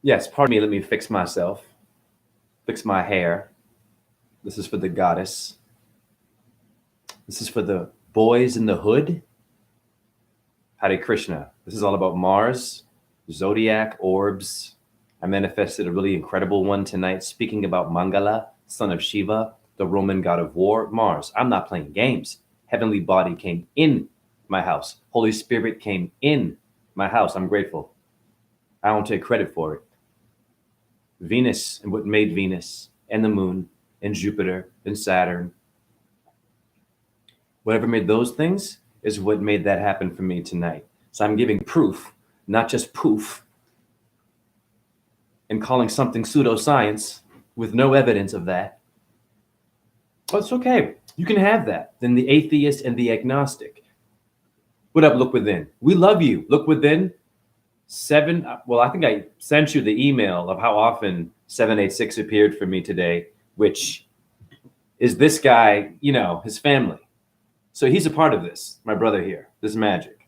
Yes, pardon me, let me fix myself, fix my hair. This is for the goddess. This is for the boys in the hood. Hare Krishna. This is all about Mars, zodiac, orbs. I manifested a really incredible one tonight, speaking about Mangala, son of Shiva, the Roman god of war. Mars. I'm not playing games. Heavenly body came in my house. Holy Spirit came in my house. I'm grateful. I don't take credit for it. Venus and what made Venus and the moon and Jupiter and Saturn, whatever made those things is what made that happen for me tonight. So I'm giving proof, not just poof, and calling something pseudoscience with no evidence of that. Oh, it's okay. You can have that. Then the atheist and the agnostic. What up, Look Within? We love you. Look Within. Well, I think I sent you the email of how often 786 appeared for me today, which is this guy, his family. So he's a part of this, my brother here, this magic.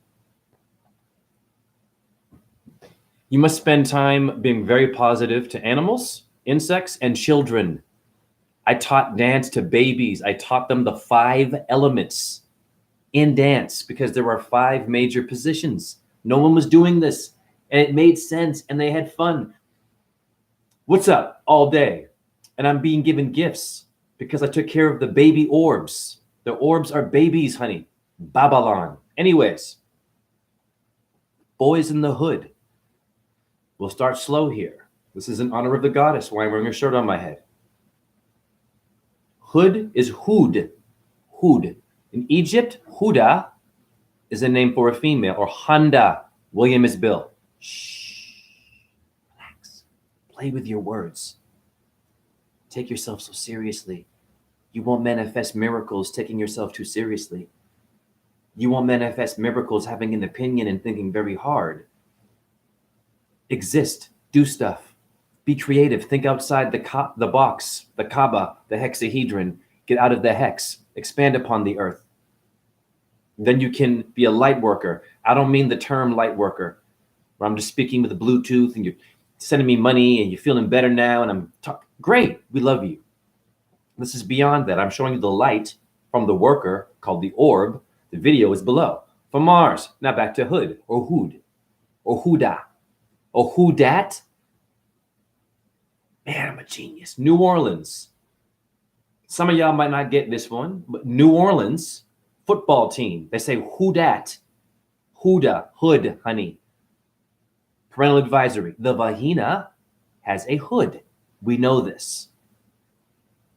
You must spend time being very positive to animals, insects, and children. I taught dance to babies. I taught them the 5 elements in dance because there are 5 major positions. No one was doing this, and it made sense, and they had fun. What's up all day? And I'm being given gifts because I took care of the baby orbs. The orbs are babies, honey. Babylon. Anyways, boys in the hood. We'll start slow here. This is in honor of the goddess, why I'm wearing a shirt on my head. Hood is Hud. Hud. In Egypt, Huda is a name for a female, or Handa. William is Bill. Shh. Relax. Play with your words. Take yourself so seriously. You won't manifest miracles taking yourself too seriously. You won't manifest miracles having an opinion and thinking very hard. Exist. Do stuff. Be creative. Think outside the box, the Kaaba, the hexahedron. Get out of the hex. Expand upon the earth. Then you can be a light worker. I don't mean the term light worker, where I'm just speaking with a Bluetooth and you're sending me money and you're feeling better now and I'm talking. Great. We love you. This is beyond that. I'm showing you the light from the worker called the orb. The video is below. For Mars. Now back to Hood or Hud or Huda or Hudat. Man, I'm a genius. New Orleans. Some of y'all might not get this one, but New Orleans football team. They say Hudat. Huda. Hood, honey. Parental advisory. The vagina has a hood. We know this.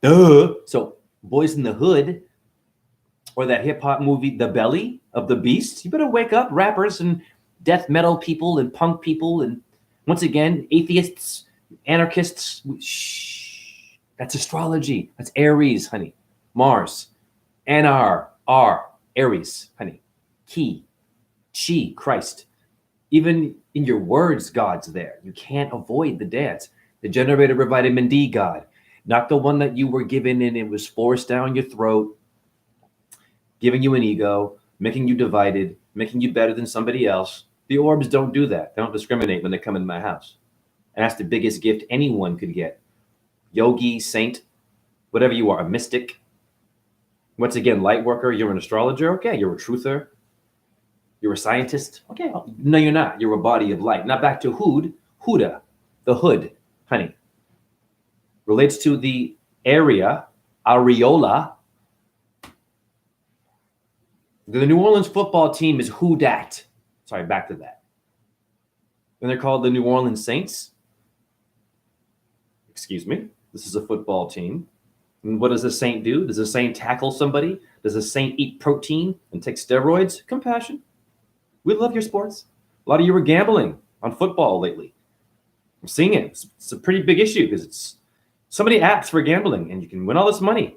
Duh. So, Boys in the Hood, or that hip hop movie, The Belly of the Beast. You better wake up, rappers and death metal people and punk people, and once again, atheists, anarchists. Shh. That's astrology. That's Aries, honey. Mars. Anar. R. Aries, honey. Key. Chi. Christ. Even in your words, God's there. You can't avoid the dance. The generator of vitamin D, God. Not the one that you were given and it was forced down your throat, giving you an ego, making you divided, making you better than somebody else. The orbs don't do that. They don't discriminate when they come in my house. And that's the biggest gift anyone could get. Yogi, saint, whatever you are, a mystic. Once again, light worker, you're an astrologer. Okay, you're a truther. You're a scientist. Okay, no, you're not. You're a body of light. Now back to Hud, Huda, the hood, honey. Relates to the area, areola. The New Orleans football team is Who Dat. Sorry, back to that. And they're called the New Orleans Saints. Excuse me. This is a football team. And what does a saint do? Does a saint tackle somebody? Does a saint eat protein and take steroids? Compassion. We love your sports. A lot of you were gambling on football lately. I'm seeing it. It's a pretty big issue because it's so many apps for gambling and you can win all this money.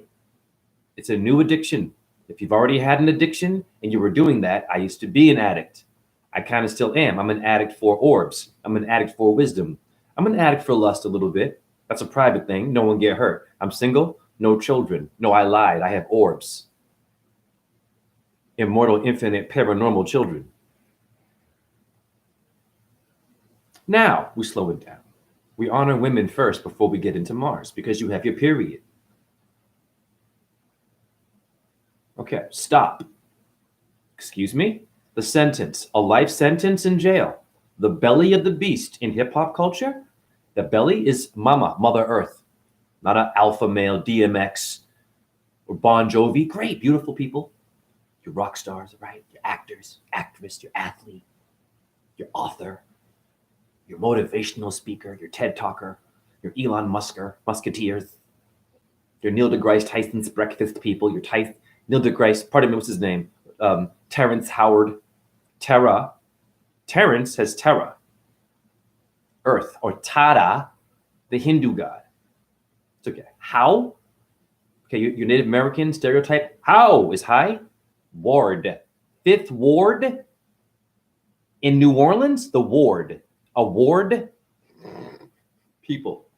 It's a new addiction. If you've already had an addiction and you were doing that, I used to be an addict. I kind of still am. I'm an addict for orbs. I'm an addict for wisdom. I'm an addict for lust a little bit. That's a private thing. No one get hurt. I'm single. No children. No, I lied. I have orbs. Immortal, infinite, paranormal children. Now we slow it down. We honor women first before we get into Mars because you have your period. Okay, stop. Excuse me? The sentence, a life sentence in jail. The belly of the beast in hip hop culture, the belly is Mama, Mother Earth, not an alpha male, DMX, or Bon Jovi. Great, beautiful people. Your rock stars, right? Your actors, actress, your athlete, your author, your motivational speaker, your TED talker, your Elon Musketeers, your Neil deGrasse Tyson's breakfast people, your Neil deGrasse, pardon me, what's his name? Terrence Howard, Terra. Terrence has Terra, Earth, or Tara, the Hindu god. It's okay. How? Okay, your Native American stereotype. How is high? Ward. Fifth Ward in New Orleans, the ward. A ward? People.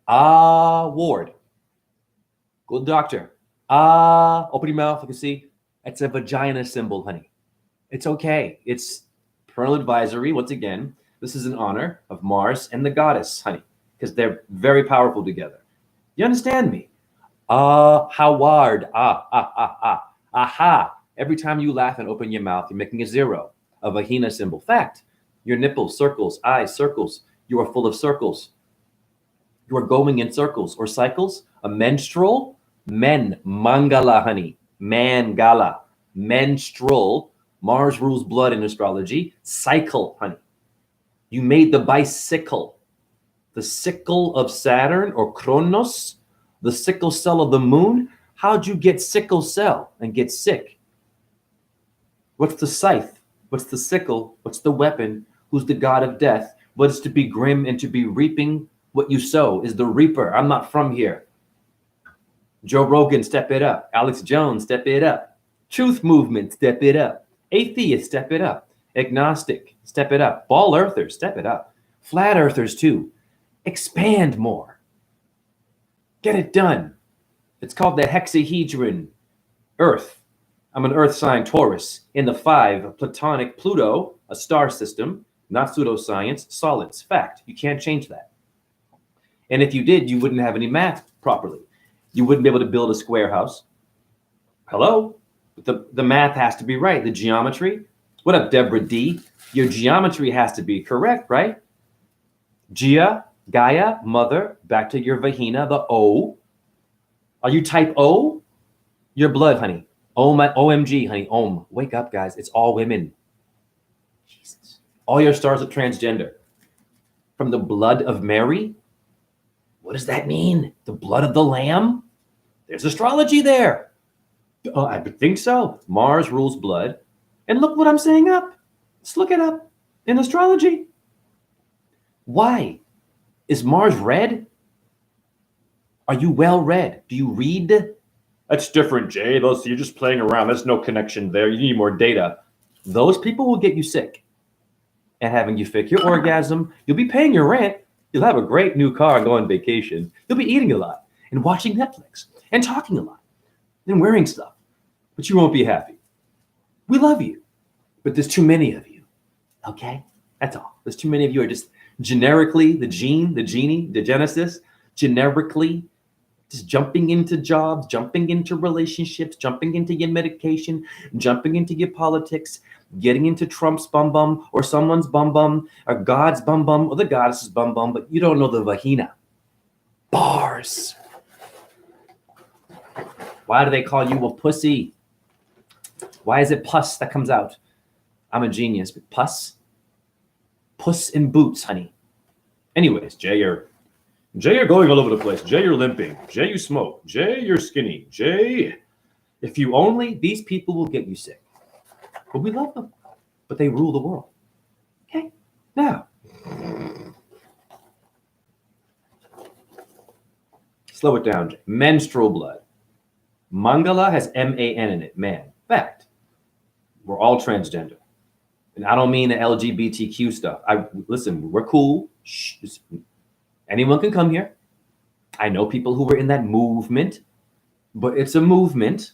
Ward. Good doctor. Open your mouth. You can see it's a vagina symbol, honey. It's okay. It's parental advisory. Once again, this is in honor of Mars and the goddess, honey, because they're very powerful together. You understand me? Howard. Aha. Every time you laugh and open your mouth, you're making a zero, a vagina symbol. Fact. Your nipples, circles, eyes, circles. You are full of circles. You are going in circles or cycles. A menstrual, Mangala, honey. Mangala. Menstrual. Mars rules blood in astrology. Cycle, honey. You made the bicycle. The sickle of Saturn or Kronos. The sickle cell of the moon. How'd you get sickle cell and get sick? What's the scythe? What's the sickle? What's the weapon? Who's the god of death? What is to be grim and to be reaping? What you sow is the reaper. I'm not from here. Joe Rogan, step it up. Alex Jones, step it up. Truth movement, step it up. Atheist, step it up. Agnostic, step it up. Ball earthers, step it up. Flat earthers, too. Expand more. Get it done. It's called the hexahedron. Earth. I'm an earth sign, Taurus. In the 5, Platonic Pluto, a star system, not pseudoscience, solids. Fact. You can't change that. And if you did, you wouldn't have any math properly. You wouldn't be able to build a square house. Hello? But the math has to be right. The geometry. What up, Deborah D? Your geometry has to be correct, right? Gaia, mother, back to your vagina, the O. Are you type O? Your blood, honey. OMG, honey. Wake up, guys. It's all women. Jesus. All your stars are transgender. From the blood of Mary? What does that mean? The blood of the lamb? There's astrology there. I would think so. Mars rules blood. And look what I'm saying up. Let's look it up in astrology. Why? Is Mars red? Are you well read? Do you read? That's different, Jay. You're just playing around. There's no connection there. You need more data. Those people will get you sick and having you fake your orgasm. You'll be paying your rent. You'll have a great new car and go on vacation. You'll be eating a lot and watching Netflix and talking a lot and wearing stuff. But you won't be happy. We love you. But there's too many of you. Okay? That's all. There's too many of you are just generically, the genie, the Genesis, generically just jumping into jobs, jumping into relationships, jumping into your medication, jumping into your politics, getting into Trump's bum bum or someone's bum bum or God's bum bum or the goddess's bum bum, but you don't know the vagina. Bars. Why do they call you a pussy? Why is it pus that comes out? I'm a genius, but pus? Puss in boots, honey. Anyways, Jay, you're going all over the place. Jay, you're limping. Jay, you smoke. Jay, you're skinny. Jay, if you only, these people will get you sick. But we love them. But they rule the world. Okay? Now, slow it down, Jay. Menstrual blood. Mangala has M-A-N in it. Man. Fact. We're all transgender. And I don't mean the LGBTQ stuff. Listen, we're cool. Shh. Anyone can come here. I know people who were in that movement, but it's a movement,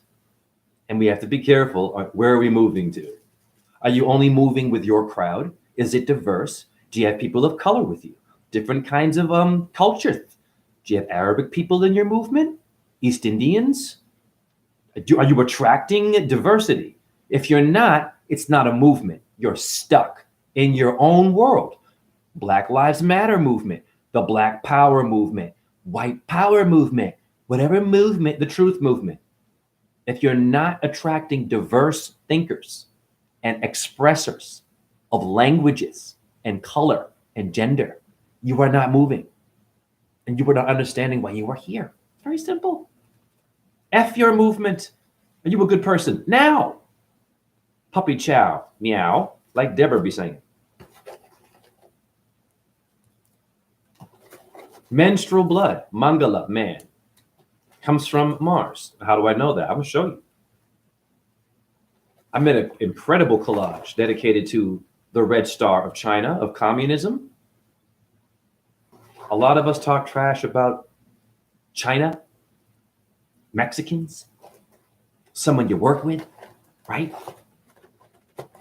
and we have to be careful. Where are we moving to? Are you only moving with your crowd? Is it diverse? Do you have people of color with you? Different kinds of cultures. Do you have Arabic people in your movement? East Indians? Are you attracting diversity? If you're not, it's not a movement. You're stuck in your own world. Black Lives Matter movement, the Black Power movement, White Power movement, whatever movement, the truth movement. If you're not attracting diverse thinkers and expressors of languages and color and gender, you are not moving. And you are not understanding why you are here. Very simple. F your movement. Are you a good person? Now. Puppy chow, meow, like Deborah be saying. Menstrual blood, Mangala, man, comes from Mars. How do I know that? I'm going to show you. I made an incredible collage dedicated to the Red Star of China, of communism. A lot of us talk trash about China, Mexicans, someone you work with, right?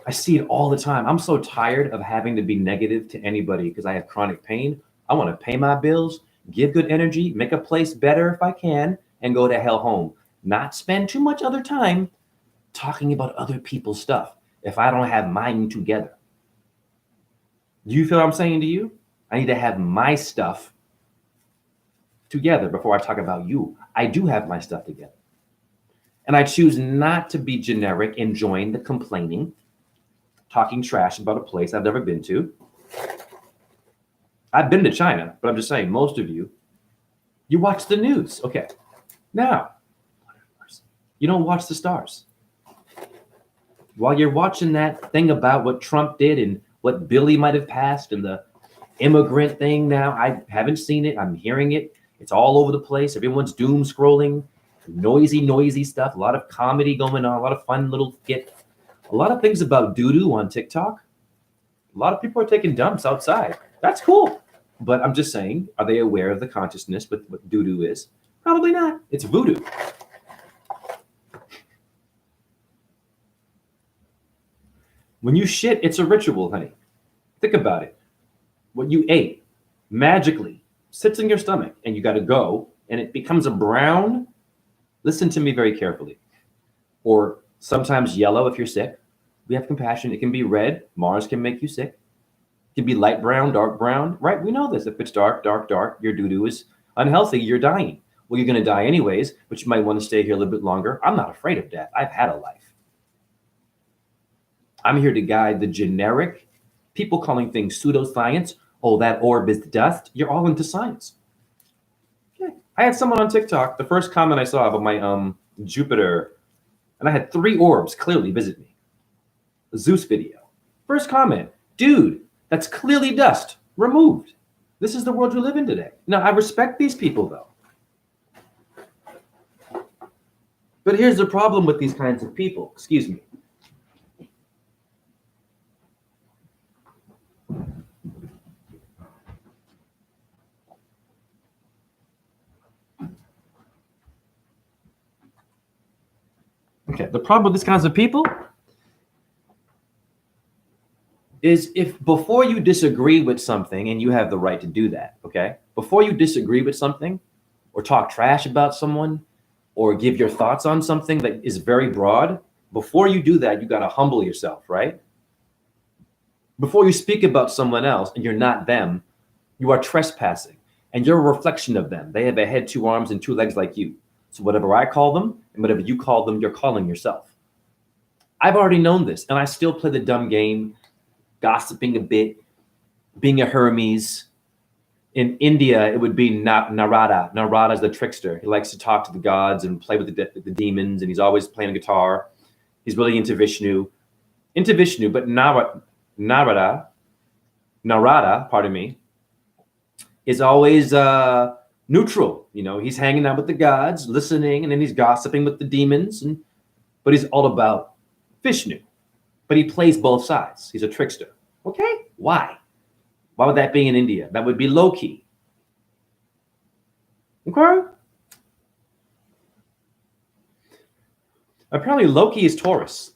I see it all the time. I'm so tired of having to be negative to anybody because I have chronic pain. I want to pay my bills, give good energy, make a place better if I can, and go to hell home. Not spend too much other time talking about other people's stuff if I don't have mine together. Do you feel what I'm saying to you? I need to have my stuff together before I talk about you. I do have my stuff together. And I choose not to be generic and join the complaining, talking trash about a place I've never been to. I've been to China, but I'm just saying, most of you watch the news. Okay. Now, you don't watch the stars. While you're watching that thing about what Trump did and what Billy might have passed and the immigrant thing now, I haven't seen it. I'm hearing it. It's all over the place. Everyone's doom scrolling, noisy stuff, a lot of comedy going on, a lot of fun little skits, a lot of things about doo-doo on TikTok. A lot of people are taking dumps outside. That's cool. But I'm just saying, are they aware of the consciousness with what doo-doo is? Probably not. It's voodoo. When you shit, it's a ritual, honey. Think about it. What you ate magically sits in your stomach and you got to go and it becomes a brown. Listen to me very carefully. Or sometimes yellow if you're sick. We have compassion. It can be red. Mars can make you sick. It can be light brown, dark brown, right? We know this. If it's dark, your doo-doo is unhealthy, you're dying. Well, you're going to die anyways, but you might want to stay here a little bit longer. I'm not afraid of death. I've had a life. I'm here to guide the generic people calling things pseudoscience. Oh, that orb is dust. You're all into science. Okay. I had someone on TikTok, the first comment I saw about my Jupiter, and I had 3 orbs clearly visit me. A Zeus video. First comment, dude, that's clearly dust. Removed. This is the world we live in today. Now, I respect these people, though. But here's the problem with these kinds of people. Excuse me. Okay, the problem with these kinds of people is if before you disagree with something, and you have the right to do that, okay? Before you disagree with something or talk trash about someone or give your thoughts on something that is very broad, before you do that, you got to humble yourself, right? Before you speak about someone else and you're not them, you are trespassing and you're a reflection of them. They have a head, 2 arms, and 2 legs like you. So whatever I call them and whatever you call them, you're calling yourself. I've already known this and I still play the dumb game, gossiping a bit, being a Hermes. In India, it would be Narada. Narada is the trickster. He likes to talk to the gods and play with the demons, and he's always playing a guitar. He's really into Vishnu, but Narada, pardon me, is always neutral. You know, he's hanging out with the gods, listening, and then he's gossiping with the demons, but he's all about Vishnu. But he plays both sides. He's a trickster. Okay, why? Why would that be in India? That would be low-key. Okay? Apparently, Loki is Taurus.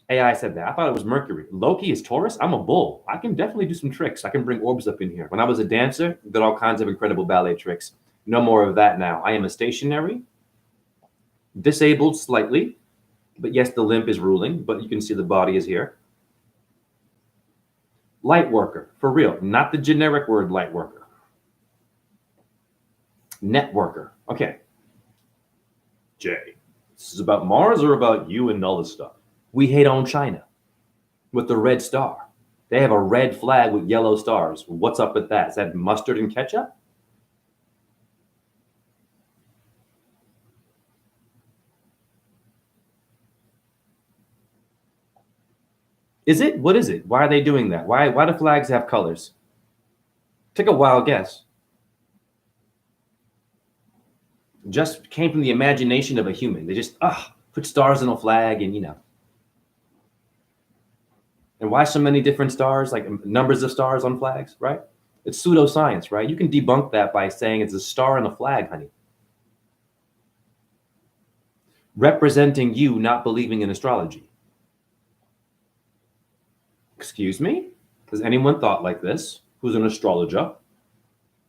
AI said that. I thought it was Mercury. Loki is Taurus. I'm a bull. I can definitely do some tricks. I can bring orbs up in here. When I was a dancer, did all kinds of incredible ballet tricks. No more of that now. I am a stationary, disabled slightly, but yes, the limp is ruling, but you can see the body is here. Light worker, for real, not the generic word light worker. Networker. Okay. Jay, this is about Mars or about you and all this stuff? We hate on China with the red star. They have a red flag with yellow stars. What's up with that? Is that mustard and ketchup? Is it? What is it? Why are they doing that? Why do flags have colors? Take a wild guess. Just came from the imagination of a human. They just put stars on a flag and And why so many different stars, like numbers of stars on flags, right? It's pseudoscience, right? You can debunk that by saying it's a star and a flag, honey. Representing you not believing in astrology. Excuse me? Has anyone thought like this? Who's an astrologer?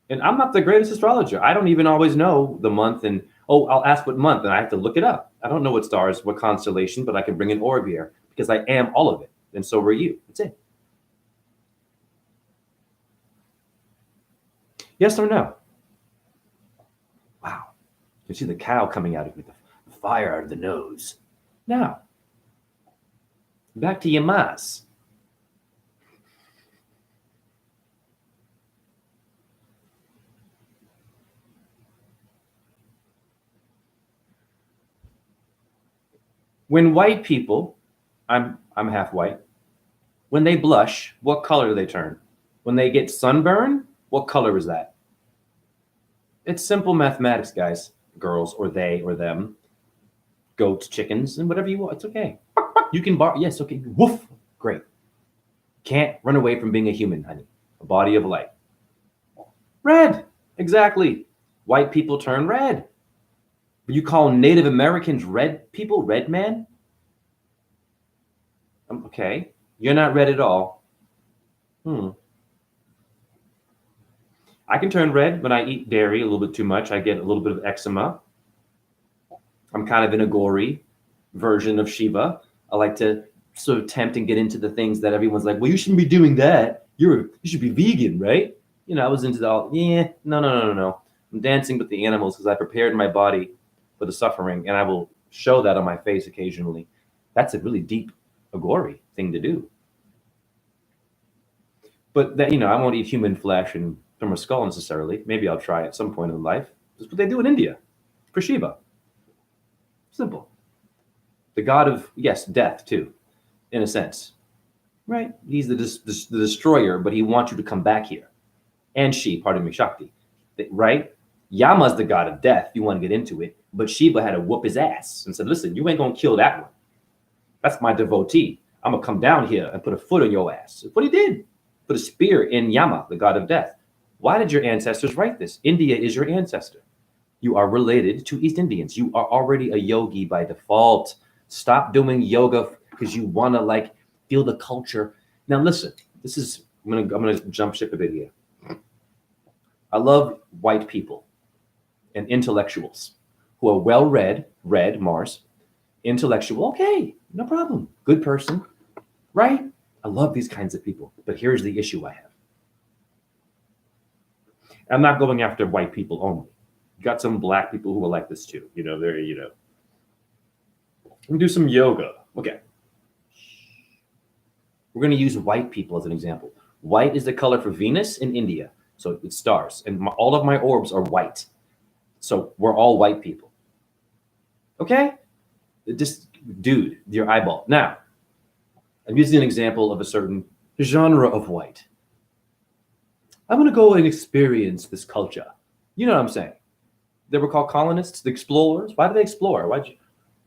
And I'm not the greatest astrologer. I don't even always know the month and, I'll ask what month and I have to look it up. I don't know what stars, what constellation, but I can bring an orb here because I am all of it. And so are you. That's it. Yes or no? Wow. You can see the cow coming out of me, the fire out of the nose. Now, back to your mass. When white people, I'm half white, when they blush, what color do they turn? When they get sunburn, what color is that? It's simple mathematics, guys, girls, or they, or them, goats, chickens, and whatever you want. It's okay. You can bark. Yes, okay. Woof. Great. Can't run away from being a human, honey. A body of light. Red. Exactly. White people turn red. You call Native Americans red people? Red man? Okay. You're not red at all. I can turn red when I eat dairy a little bit too much. I get a little bit of eczema. I'm kind of in a gory version of Shiva. I like to sort of tempt and get into the things that everyone's like, well, you shouldn't be doing that. You should be vegan, right? I was into no. I'm dancing with the animals because I prepared my body for the suffering, and I will show that on my face occasionally. That's a really deep, gory thing to do. But that I won't eat human flesh and from a skull necessarily. Maybe I'll try at some point in life. That's what they do in India for Shiva. Simple. The god of, yes, death too, in a sense. Right? He's the destroyer, but he wants you to come back here. And pardon me, Shakti. Right? Yama's the god of death, if you want to get into it. But Shiva had to whoop his ass and said, listen, you ain't going to kill that one. That's my devotee. I'm going to come down here and put a foot on your ass. That's what he did. Put a spear in Yama, the god of death. Why did your ancestors write this? India is your ancestor. You are related to East Indians. You are already a yogi by default. Stop doing yoga because you want to feel the culture. Now listen, I'm gonna jump ship a bit here. I love white people and intellectuals who are well-read, Mars, intellectual, okay, no problem. Good person, right? I love these kinds of people. But here's the issue I have. I'm not going after white people only. You got some black people who are like this too. They're. We do some yoga. Okay. We're going to use white people as an example. White is the color for Venus in India. So it's stars. And all of my orbs are white. So we're all white people. Okay? Just, dude, your eyeball. Now, I'm using an example of a certain genre of white. I'm going to go and experience this culture. You know what I'm saying? They were called colonists, the explorers. Why did they explore? Why'd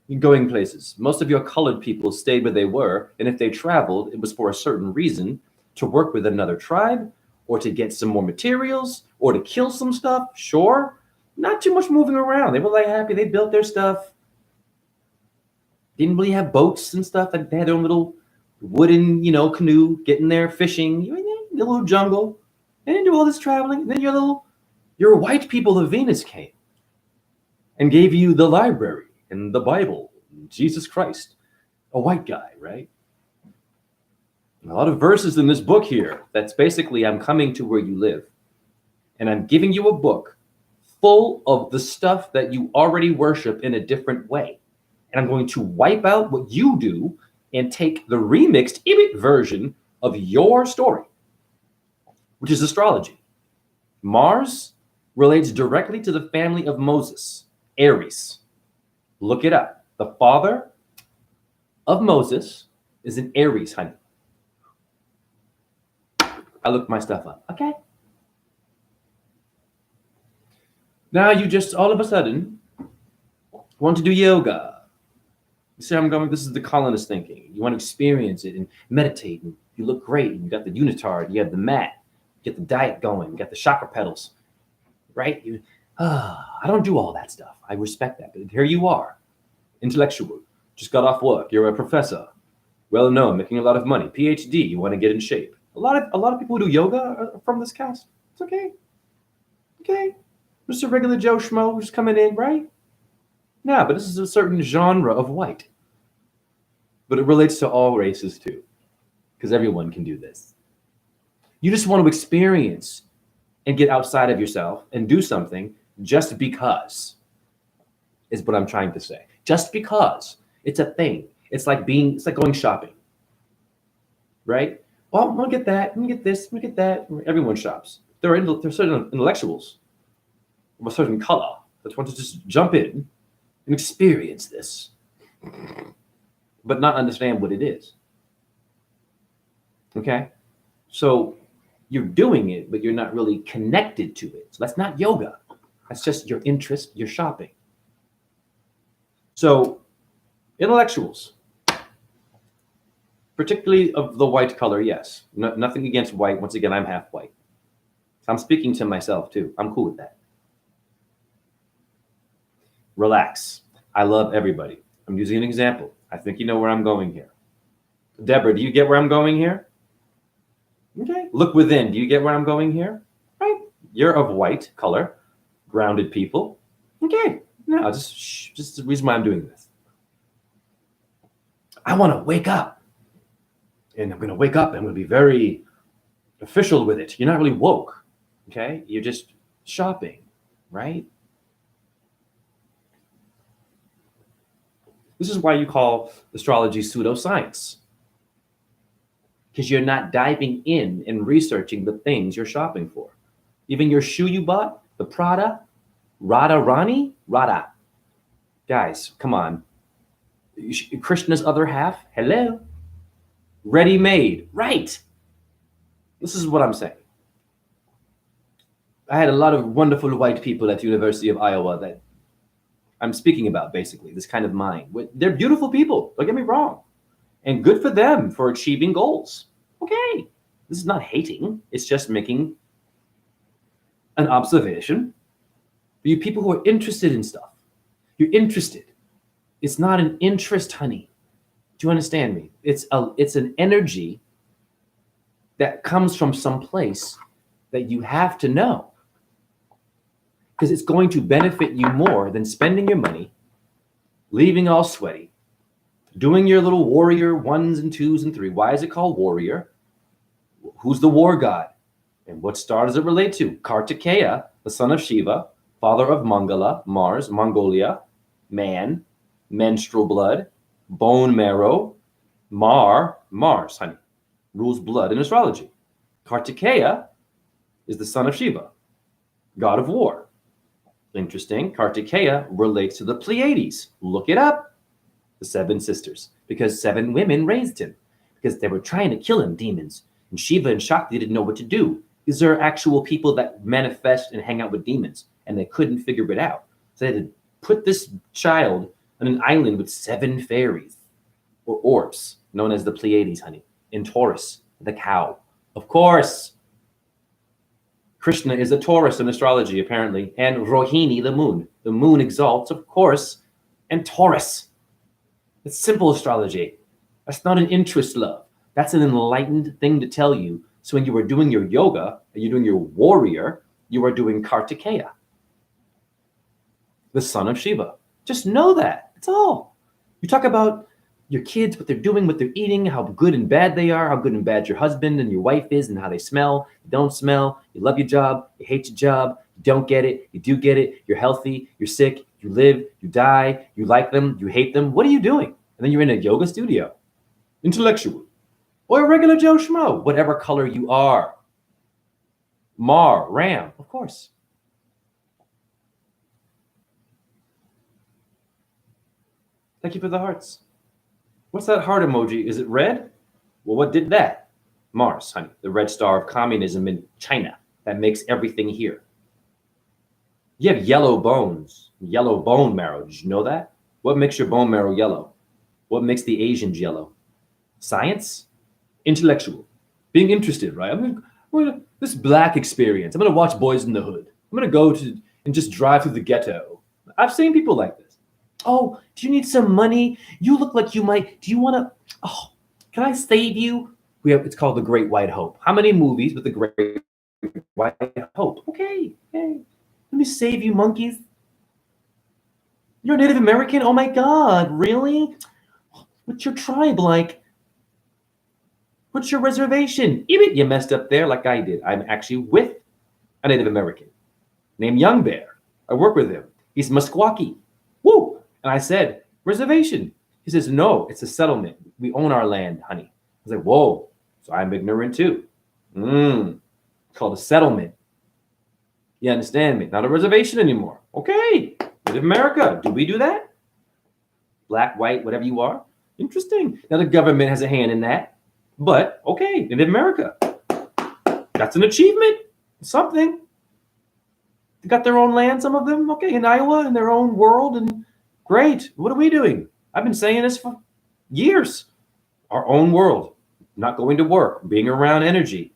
you going places? Most of your colored people stayed where they were, and if they traveled, it was for a certain reason, to work with another tribe, or to get some more materials, or to kill some stuff. Sure, not too much moving around. They were happy. They built their stuff. Didn't really have boats and stuff. Like they had their own little wooden, canoe, getting there fishing, in the little jungle. They didn't do all this traveling. And then your white people of Venus came and gave you the library and the Bible, and Jesus Christ, a white guy, right? A lot of verses in this book here. That's basically, I'm coming to where you live, and I'm giving you a book full of the stuff that you already worship in a different way. And I'm going to wipe out what you do and take the remixed version of your story, which is astrology. Mars relates directly to the family of Moses, Aries. Look it up. The father of Moses is an Aries, honey. I looked my stuff up. Okay. Now you just all of a sudden want to do yoga. You see, I'm going. This is the colonist thinking. You want to experience it and meditate, and you look great. And you got the unitard. You have the mat. You get the diet going. You got the chakra pedals, right? I don't do all that stuff. I respect that. But here you are, intellectual. Just got off work. You're a professor, well known, making a lot of money. PhD. You want to get in shape. A lot of people who do yoga are from this cast. It's okay. Okay. Just a regular Joe Schmo who's coming in, right? No, but this is a certain genre of white. But it relates to all races too, because everyone can do this. You just want to experience and get outside of yourself and do something just because, is what I'm trying to say. Just because it's a thing. It's like going shopping, right? Well, I'm gonna get that. I'm gonna get this. I'm gonna get that. Everyone shops. There are certain intellectuals of a certain color that want to just jump in and experience this, but not understand what it is. Okay? So you're doing it, but you're not really connected to it. So that's not yoga. That's just your interest, your shopping. So intellectuals, particularly of the white color, yes. Nothing against white. Once again, I'm half white. I'm speaking to myself too. I'm cool with that. Relax. I love everybody. I'm using an example. I think you know where I'm going here. Deborah, do you get where I'm going here? Okay. Look within. Do you get where I'm going here? Right. You're of white color, grounded people. Okay. No, just the reason why I'm doing this. I want to wake up. And I'm going to wake up and I'm going to be very official with it. You're not really woke. Okay. You're just shopping, right? This is why you call astrology pseudoscience, because you're not diving in and researching the things you're shopping for. Even your shoe you bought, the Prada, Rada. Guys, come on. Krishna's other half, hello. Ready-made, right. This is what I'm saying. I had a lot of wonderful white people at the University of Iowa that I'm speaking about, basically, this kind of mind. They're beautiful people, don't get me wrong. And good for them for achieving goals. Okay. This is not hating. It's just making an observation. You people who are interested in stuff. You're interested. It's not an interest, honey. Do you understand me? It's an energy that comes from some place that you have to know. Because it's going to benefit you more than spending your money, leaving all sweaty, doing your little warrior 1s and 2s and 3s. Why is it called warrior? Who's the war god? And what star does it relate to? Kartikeya, the son of Shiva, father of Mangala, Mars, Mongolia, man, menstrual blood, bone marrow, Mars, honey, rules blood in astrology. Kartikeya is the son of Shiva, god of war. Interesting. Kartikeya relates to the Pleiades. Look it up. The 7 sisters. Because 7 women raised him. Because they were trying to kill him, demons. And Shiva and Shakti didn't know what to do. These are actual people that manifest and hang out with demons. And they couldn't figure it out. So they had to put this child on an island with 7 fairies. Or Orbs, known as the Pleiades, honey. In Taurus, the cow. Of course. Krishna is a Taurus in astrology, apparently, and Rohini, the moon. The moon exalts, of course, and Taurus. It's simple astrology. That's not an interest love. That's an enlightened thing to tell you. So when you are doing your yoga and you're doing your warrior, you are doing Kartikeya, the son of Shiva. Just know that. That's all. You talk about your kids, what they're doing, what they're eating, how good and bad they are, how good and bad your husband and your wife is, and how they smell, you don't smell, you love your job, you hate your job, you don't get it, you do get it, you're healthy, you're sick, you live, you die, you like them, you hate them. What are you doing? And then you're in a yoga studio, intellectual, or a regular Joe Schmo, whatever color you are. Mar, Ram, of course. Thank you for the hearts. What's that heart emoji? Is it red? Well, what did that? Mars, honey, the red star of communism in China that makes everything here. You have yellow bones, yellow bone marrow. Did you know that? What makes your bone marrow yellow? What makes the Asians yellow? Science? Intellectual. Being interested, right? This black experience. I'm going to watch Boys in the Hood. I'm going to go to and just drive through the ghetto. I've seen people like this. Oh, do you need some money? You look like you might. Do you want to? Oh, can I save you? It's called The Great White Hope. How many movies with The Great White Hope? Okay, let me save you, monkeys. You're a Native American? Oh my God, really? What's your tribe like? What's your reservation? Even you messed up there like I did. I'm actually with a Native American named Young Bear. I work with him. He's Musqueam. Woo! And I said, reservation. He says, no, it's a settlement. We own our land, honey. I was like, whoa. So I'm ignorant too. It's called a settlement. You understand me? Not a reservation anymore. Okay. Native America. Do we do that? Black, white, whatever you are. Interesting. Now the government has a hand in that. But okay, Native America. That's an achievement. Something. They got their own land, some of them. Okay, in Iowa, in their own world. And great. What are we doing? I've been saying this for years. Our own world. Not going to work. Being around energy.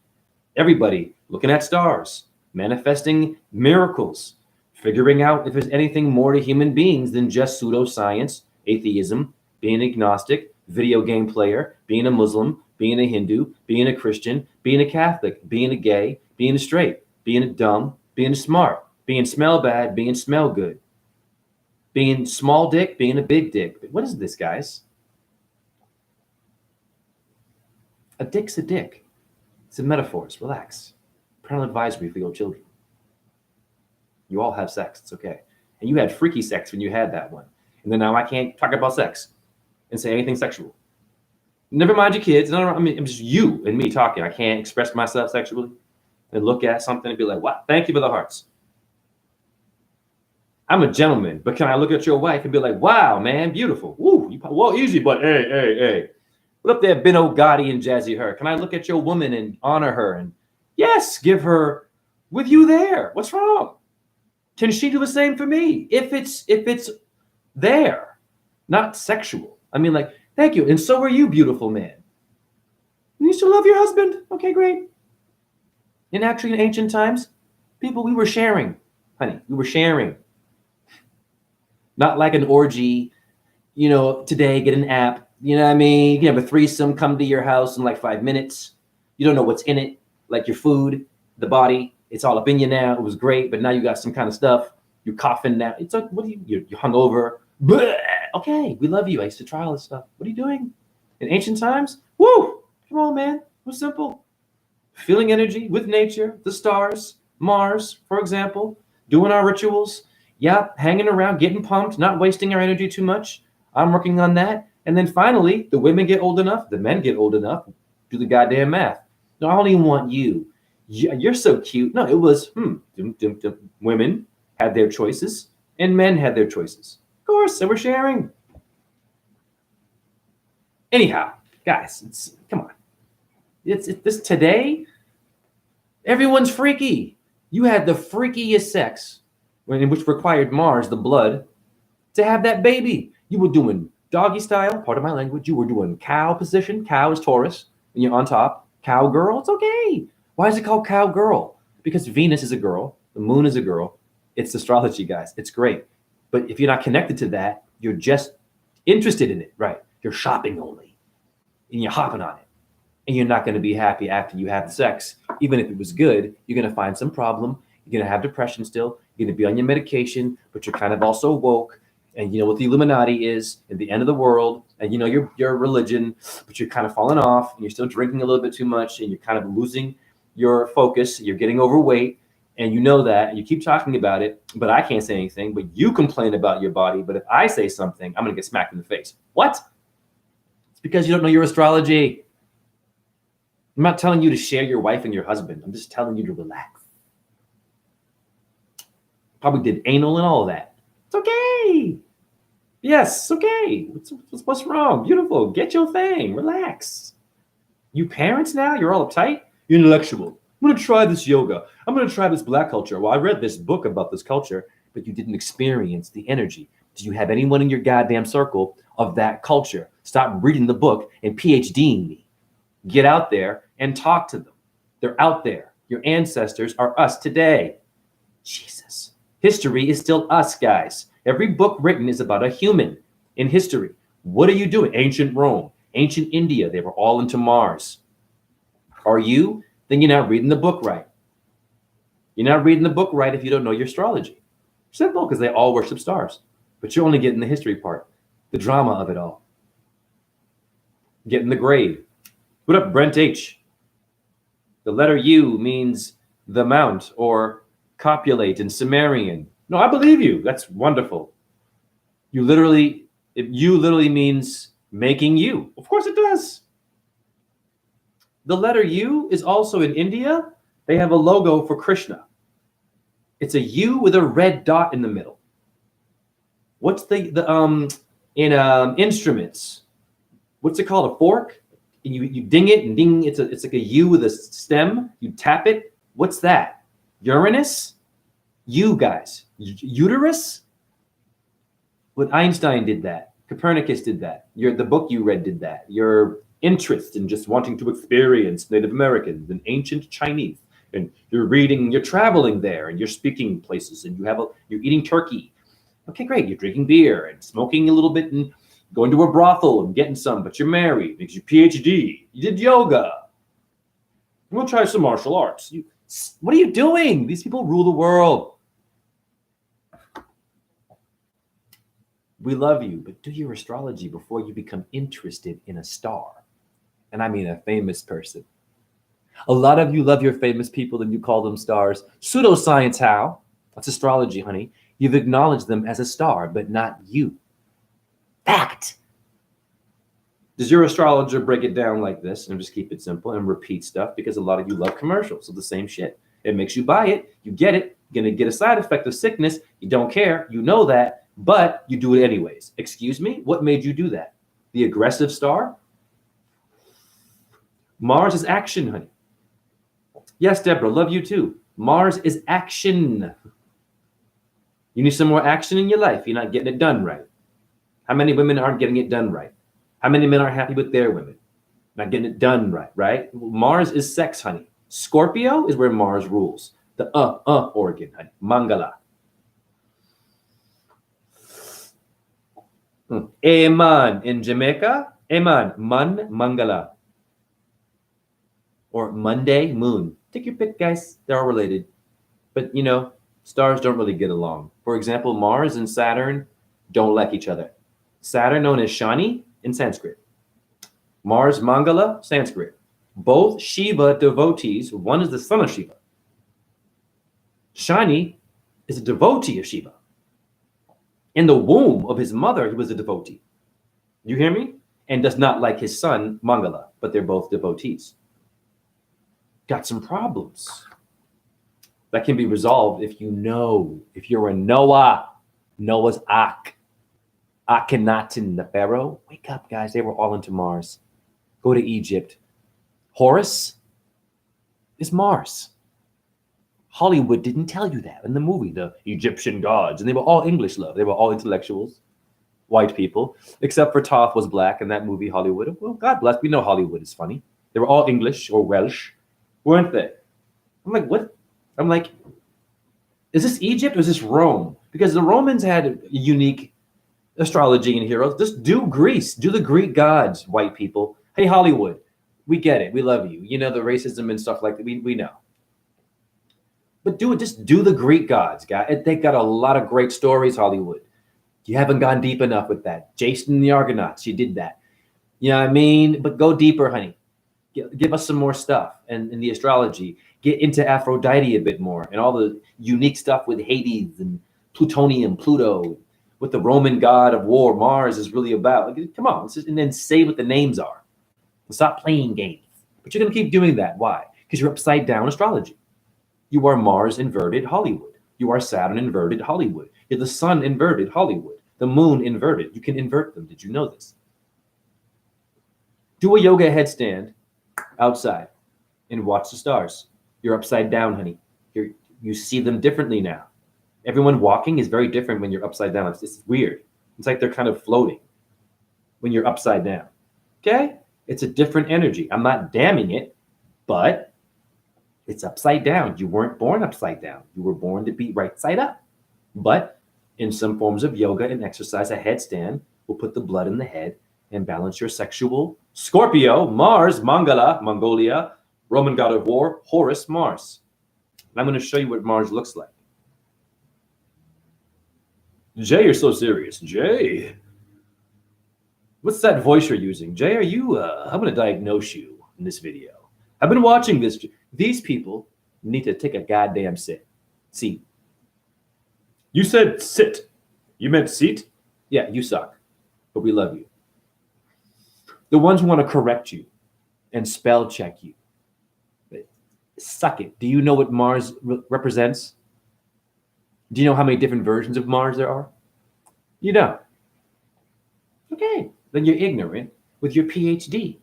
Everybody looking at stars. Manifesting miracles. Figuring out if there's anything more to human beings than just pseudoscience, atheism, being agnostic, video game player, being a Muslim, being a Hindu, being a Christian, being a Catholic, being a gay, being a straight, being a dumb, being a smart, being smell bad, being smell good, being small dick, being a big dick. What is this, guys? A dick's a dick. It's a metaphors. Relax. Parental advisory for your children. You all have sex. It's okay. And you had freaky sex when you had that one. And then now I can't talk about sex and say anything sexual. Never mind your kids. No, I mean, I'm just you and me talking. I can't express myself sexually and look at something and be like, wow, thank you for the hearts. I'm a gentleman, but can I look at your wife and be like, wow, man, beautiful. Woo, well, easy, but hey. What up there, Benno Gotti and Jazzy Her? Can I look at your woman and honor her? And yes, give her with you there. What's wrong? Can she do the same for me? If it's there, not sexual. I mean, like, thank you. And so are you, beautiful man. You still love your husband? Okay, great. And actually, in ancient times, people, we were sharing, honey. We were sharing. Not like an orgy, today, get an app. You know what I mean? You can have a threesome come to your house in like 5 minutes. You don't know what's in it, like your food, the body. It's all up in you now. It was great, but now you got some kind of stuff. You're coughing now. It's like, what are you're hungover. Bleh. Okay, we love you. I used to try all this stuff. What are you doing? In ancient times? Woo! Come on, man. It was simple. Feeling energy with nature, the stars, Mars, for example, doing our rituals. Yeah, hanging around, getting pumped, not wasting our energy too much. I'm working on that. And then finally, the women get old enough, the men get old enough, do the goddamn math. No, I don't even want you. You're so cute. No, it was, women had their choices and men had their choices. Of course, and we're sharing. Anyhow, guys, come on. It's this today, everyone's freaky. You had the freakiest sex, which required Mars, the blood, to have that baby. You were doing doggy style, part of my language. You were doing cow position. Cow is Taurus, and you're on top. Cowgirl, it's okay. Why is it called cowgirl? Because Venus is a girl. The moon is a girl. It's astrology, guys. It's great. But if you're not connected to that, you're just interested in it, right? You're shopping only, and you're hopping on it. And you're not going to be happy after you have the sex. Even if it was good, you're going to find some problem. You're going to have depression still. You're going to be on your medication, but you're kind of also woke. And you know what the Illuminati is at the end of the world. And you know your religion, but you're kind of falling off. And you're still drinking a little bit too much. And you're kind of losing your focus. You're getting overweight. And you know that. And you keep talking about it. But I can't say anything. But you complain about your body. But if I say something, I'm going to get smacked in the face. What? It's because you don't know your astrology. I'm not telling you to share your wife and your husband. I'm just telling you to relax. Probably did anal and all of that. It's okay. Yes, it's okay. What's wrong? Beautiful. Get your thing. Relax. You parents now, you're all uptight? You're intellectual. I'm going to try this yoga. I'm going to try this black culture. Well, I read this book about this culture, but you didn't experience the energy. Do you have anyone in your goddamn circle of that culture? Stop reading the book and PhDing me. Get out there and talk to them. They're out there. Your ancestors are us today. Jesus. History is still us, guys. Every book written is about a human in history. What are you doing? Ancient Rome, ancient India, they were all into Mars. Are you? Then you're not reading the book right. You're not reading the book right if you don't know your astrology. Simple, because they all worship stars. But you're only getting the history part, the drama of it all. Getting the grade. What up, Brent H? The letter U means the mount or copulate in Sumerian. No, I believe you. That's wonderful. You literally means making you. Of course it does. The letter U is also in India. They have a logo for Krishna. It's a U with a red dot in the middle. What's in instruments? What's it called? A fork? And you ding it and ding. It's like a U with a stem. You tap it. What's that? Uranus? You guys. Uterus? When Einstein did that. Copernicus did that. The book you read did that. Your interest in just wanting to experience Native Americans and ancient Chinese. And you're traveling there and you're speaking places and you're eating turkey. Okay, great. You're drinking beer and smoking a little bit and going to a brothel and getting some, but you're married because your PhD. You did yoga. We'll try some martial arts. What are you doing? These people rule the world. We love you, but do your astrology before you become interested in a star. And I mean a famous person. A lot of you love your famous people and you call them stars. Pseudoscience, how? That's astrology, honey. You've acknowledged them as a star, but not you. Fact. Does your astrologer break it down like this and just keep it simple and repeat stuff? Because a lot of you love commercials of the same shit. It makes you buy it. You get it. You're going to get a side effect of sickness. You don't care. You know that, but you do it anyways. Excuse me? What made you do that? The aggressive star? Mars is action, honey. Yes, Deborah, love you too. Mars is action. You need some more action in your life. You're not getting it done right. How many women aren't getting it done right? How many men aren't happy with their women? Not getting it done right, right? Mars is sex, honey. Scorpio is where Mars rules. The organ, honey. Mangala. Eman in Jamaica. Eman, Mangala. Or Monday, moon. Take your pick, guys. They're all related. But, stars don't really get along. For example, Mars and Saturn don't like each other. Saturn, known as Shani in Sanskrit. Mars, Mangala, Sanskrit. Both Shiva devotees. One is the son of Shiva. Shani is a devotee of Shiva. In the womb of his mother, he was a devotee. You hear me? And does not like his son, Mangala, but they're both devotees. Got some problems that can be resolved if you're a Noah's Ark. Akhenaten, the Pharaoh. Wake up, guys. They were all into Mars. Go to Egypt. Horus is Mars. Hollywood didn't tell you that in the movie, the Egyptian gods. And they were all English, love. They were all intellectuals, white people, except for Toph was black in that movie, Hollywood. Well, God bless. We know Hollywood is funny. They were all English or Welsh, weren't they? I'm like, what? I'm like, is this Egypt or is this Rome? Because the Romans had a unique astrology and heroes. Just do Greece. Do the Greek gods, white people. Hey, Hollywood, we get it. We love you. You know, the racism and stuff like that. We know. But do it. Just do the Greek gods, guys. They got a lot of great stories, Hollywood. You haven't gone deep enough with that. Jason and the Argonauts, you did that. You know what I mean? But go deeper, honey. Give us some more stuff. And in the astrology, get into Aphrodite a bit more and all the unique stuff with Hades and Plutonium, Pluto, what the Roman god of war, Mars, is really about. Like, come on, and then say what the names are. Stop playing games. But you're going to keep doing that. Why? Because you're upside down astrology. You are Mars inverted Hollywood. You are Saturn inverted Hollywood. You're the sun inverted Hollywood. The moon inverted. You can invert them. Did you know this? Do a yoga headstand outside and watch the stars. You're upside down, honey. You see them differently now. Everyone walking is very different when you're upside down. It's weird. It's like they're kind of floating when you're upside down. Okay? It's a different energy. I'm not damning it, but it's upside down. You weren't born upside down. You were born to be right side up. But in some forms of yoga and exercise, a headstand will put the blood in the head and balance your sexual. Scorpio, Mars, Mangala, Mongolia, Roman god of war, Horus, Mars. And I'm going to show you what Mars looks like. Jay, you're so serious. Jay, what's that voice you're using? Jay, are you, I'm going to diagnose you in this video. I've been watching this. These people need to take a goddamn seat. You said sit. You meant seat? Yeah, you suck. But we love you. The ones who want to correct you and spell check you. Suck it. Do you know what Mars represents? Do you know how many different versions of Mars there are? You don't. Okay. Then you're ignorant with your PhD.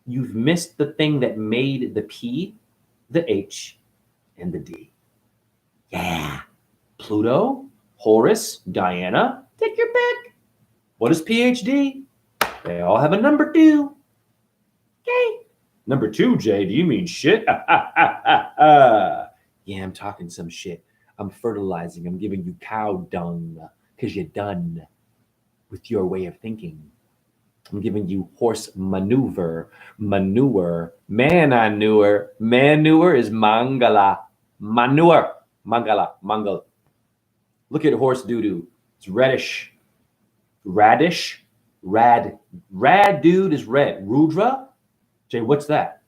You've missed the thing that made the P, the H, and the D. Yeah. Pluto, Horus, Diana, take your pick. What is PhD? They all have a number 2. Okay. Number 2, Jay, do you mean shit? Yeah, I'm talking some shit. I'm fertilizing. I'm giving you cow dung because you're done with your way of thinking. I'm giving you horse manure. Manure is Mangala. Manure. Mangala. Mangal. Look at horse doo-doo. It's reddish. Radish. Rad dude is red. Rudra? Jay, what's that?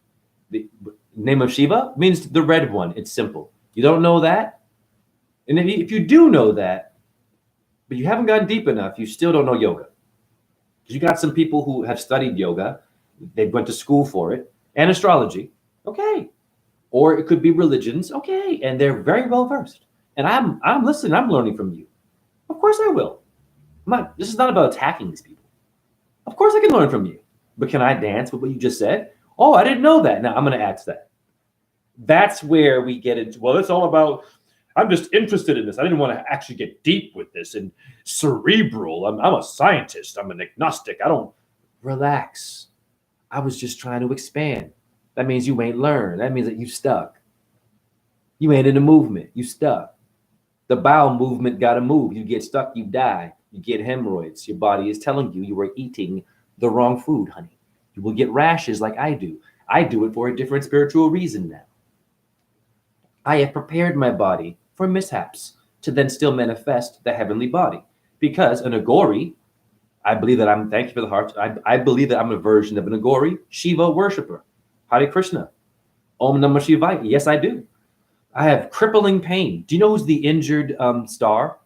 The name of Shiva? Means the red one. It's simple. You don't know that? And if you do know that, but you haven't gone deep enough, you still don't know yoga. Because you got some people who have studied yoga, they went to school for it, and astrology, okay. Or it could be religions, okay, and they're very well versed. And I'm listening, I'm learning from you. Of course I will. This is not about attacking these people. Of course I can learn from you. But can I dance with what you just said? Oh, I didn't know that. Now I'm going to add to that. That's where we get into, well, it's all about, I'm just interested in this. I didn't want to actually get deep with this and cerebral. I'm a scientist. I'm an agnostic. I don't. Relax. I was just trying to expand. That means you ain't learned. That means that you stuck. You ain't in the movement. You stuck. The bowel movement got to move. You get stuck, you die. You get hemorrhoids. Your body is telling you were eating the wrong food, honey. You will get rashes like I do. I do it for a different spiritual reason now. I have prepared my body for mishaps to then still manifest the heavenly body. Because an Agori, I believe that thank you for the heart, I believe that I'm a version of an Agori, Shiva worshiper. Hare Krishna. Om Namah Shivaya. Yes, I do. I have crippling pain. Do you know who's the injured star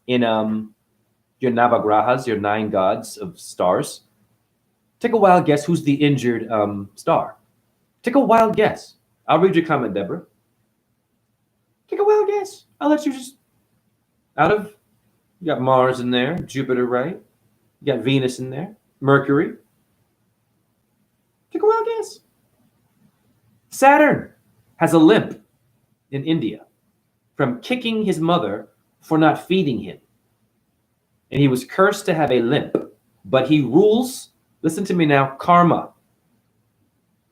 in your Navagrahas, your 9 gods of stars? Take a wild guess who's the injured star. Take a wild guess. I'll read your comment, Deborah. Take a wild guess. I'll let you just, you got Mars in there, Jupiter, right? You got Venus in there, Mercury. Take a wild guess. Saturn has a limp in India from kicking his mother for not feeding him. And he was cursed to have a limp, but he rules, listen to me now, karma.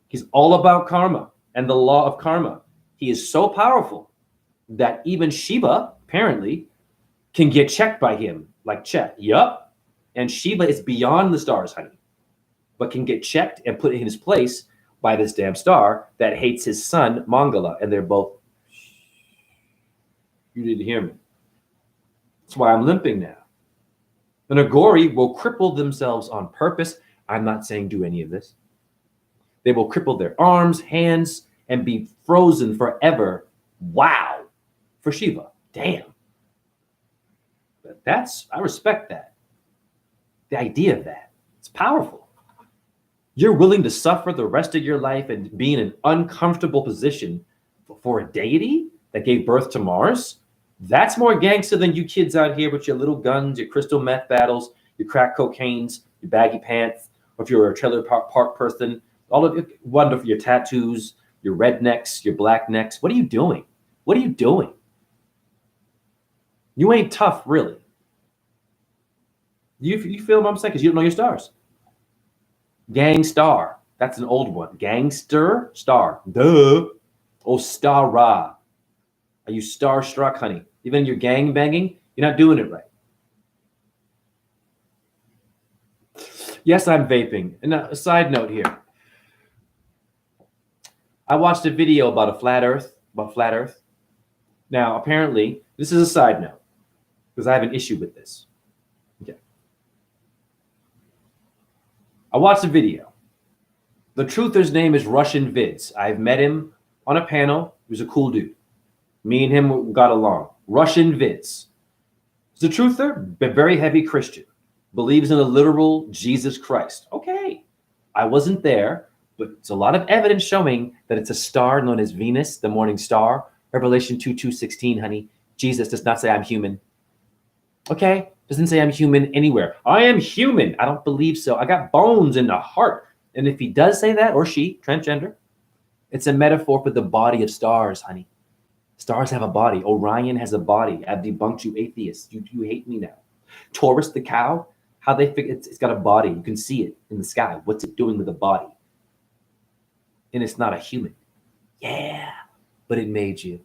He's all about karma and the law of karma. He is so powerful that even Shiva, apparently, can get checked by him. Like, check. Yup. And Shiva is beyond the stars, honey, but can get checked and put in his place by this damn star that hates his son, Mangala. And they're both, you didn't hear me. That's why I'm limping now. An Agori will cripple themselves on purpose. I'm not saying do any of this. They will cripple their arms, hands, and be frozen forever. Wow. For Shiva. Damn. But I respect that. The idea of that. It's powerful. You're willing to suffer the rest of your life and be in an uncomfortable position for a deity that gave birth to Mars? That's more gangster than you kids out here with your little guns, your crystal meth battles, your crack cocaines, your baggy pants, or if you're a trailer park person, all of it, wonderful, your tattoos, your rednecks, your black necks. What are you doing? What are you doing? You ain't tough, really. You feel what I'm saying? Because you don't know your stars. Gangstar. That's an old one. Gangster star. Duh. Oh, star-ra. Are you starstruck, honey? Even you're gang banging, you're not doing it right. Yes, I'm vaping. And a side note here. I watched a video about flat Earth. Now, apparently, this is a side note because I have an issue with this. Okay. I watched a video. The truther's name is Russian Vids. I've met him on a panel. He was a cool dude. Me and him got along. Russian Vids. He's a truther, but very heavy Christian. Believes in a literal Jesus Christ. Okay. I wasn't there, but it's a lot of evidence showing that it's a star known as Venus, the morning star. Revelation 2:16, honey. Jesus does not say I'm human. Okay? Doesn't say I'm human anywhere. I am human. I don't believe so. I got bones in the heart. And if he does say that, or she, transgender, it's a metaphor for the body of stars, honey. Stars have a body. Orion has a body. I've debunked you atheists. You hate me now. Taurus, the cow, how they figure it's got a body. You can see it in the sky. What's it doing with the body? And it's not a human. Yeah, but it made you.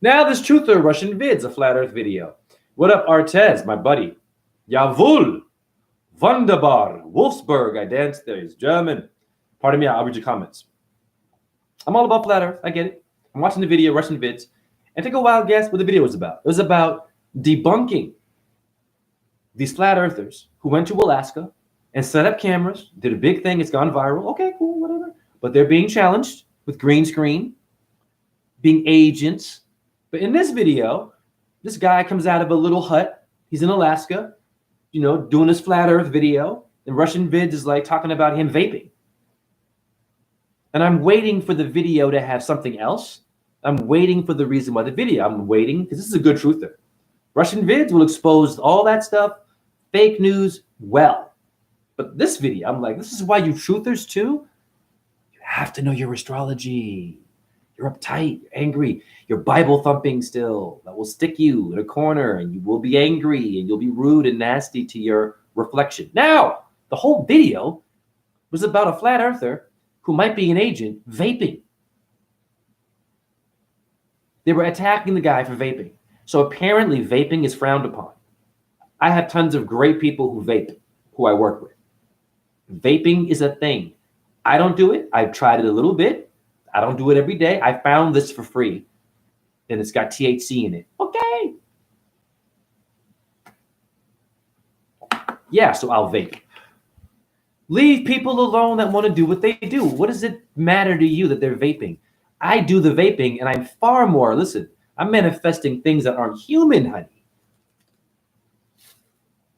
Now this truther Russian Vids, a flat earth video. What up, Artez, my buddy? Jawohl. Wunderbar. Wolfsburg. I danced there. He's German. Pardon me, I'll read your comments. I'm all about flat earth. I get it. I'm watching the video, Russian Vids, and take a wild guess what the video was about. It was about debunking these flat earthers who went to Alaska and set up cameras, did a big thing. It's gone viral. Okay, cool, whatever. But they're being challenged with green screen, being agents. But in this video, this guy comes out of a little hut. He's in Alaska, doing his flat earth video. And Russian Vids is like talking about him vaping. And I'm waiting for the video to have something else. I'm waiting for the reason why the video. I'm waiting because this is a good truther. Russian Vids will expose all that stuff, fake news, well. But this video, I'm like, this is why you truthers too, you have to know your astrology. You're uptight, you're angry, you're Bible thumping still. That will stick you in a corner and you will be angry and you'll be rude and nasty to your reflection. Now, the whole video was about a flat earther who might be an agent vaping. They were attacking the guy for vaping. So apparently vaping is frowned upon. I have tons of great people who vape, who I work with. Vaping is a thing. I don't do it. I've tried it a little bit. I don't do it every day. I found this for free. And it's got THC in it. Okay. Yeah, so I'll vape. Leave people alone that want to do what they do. What does it matter to you that they're vaping? I do the vaping and I'm far more, listen, I'm manifesting things that aren't human, honey.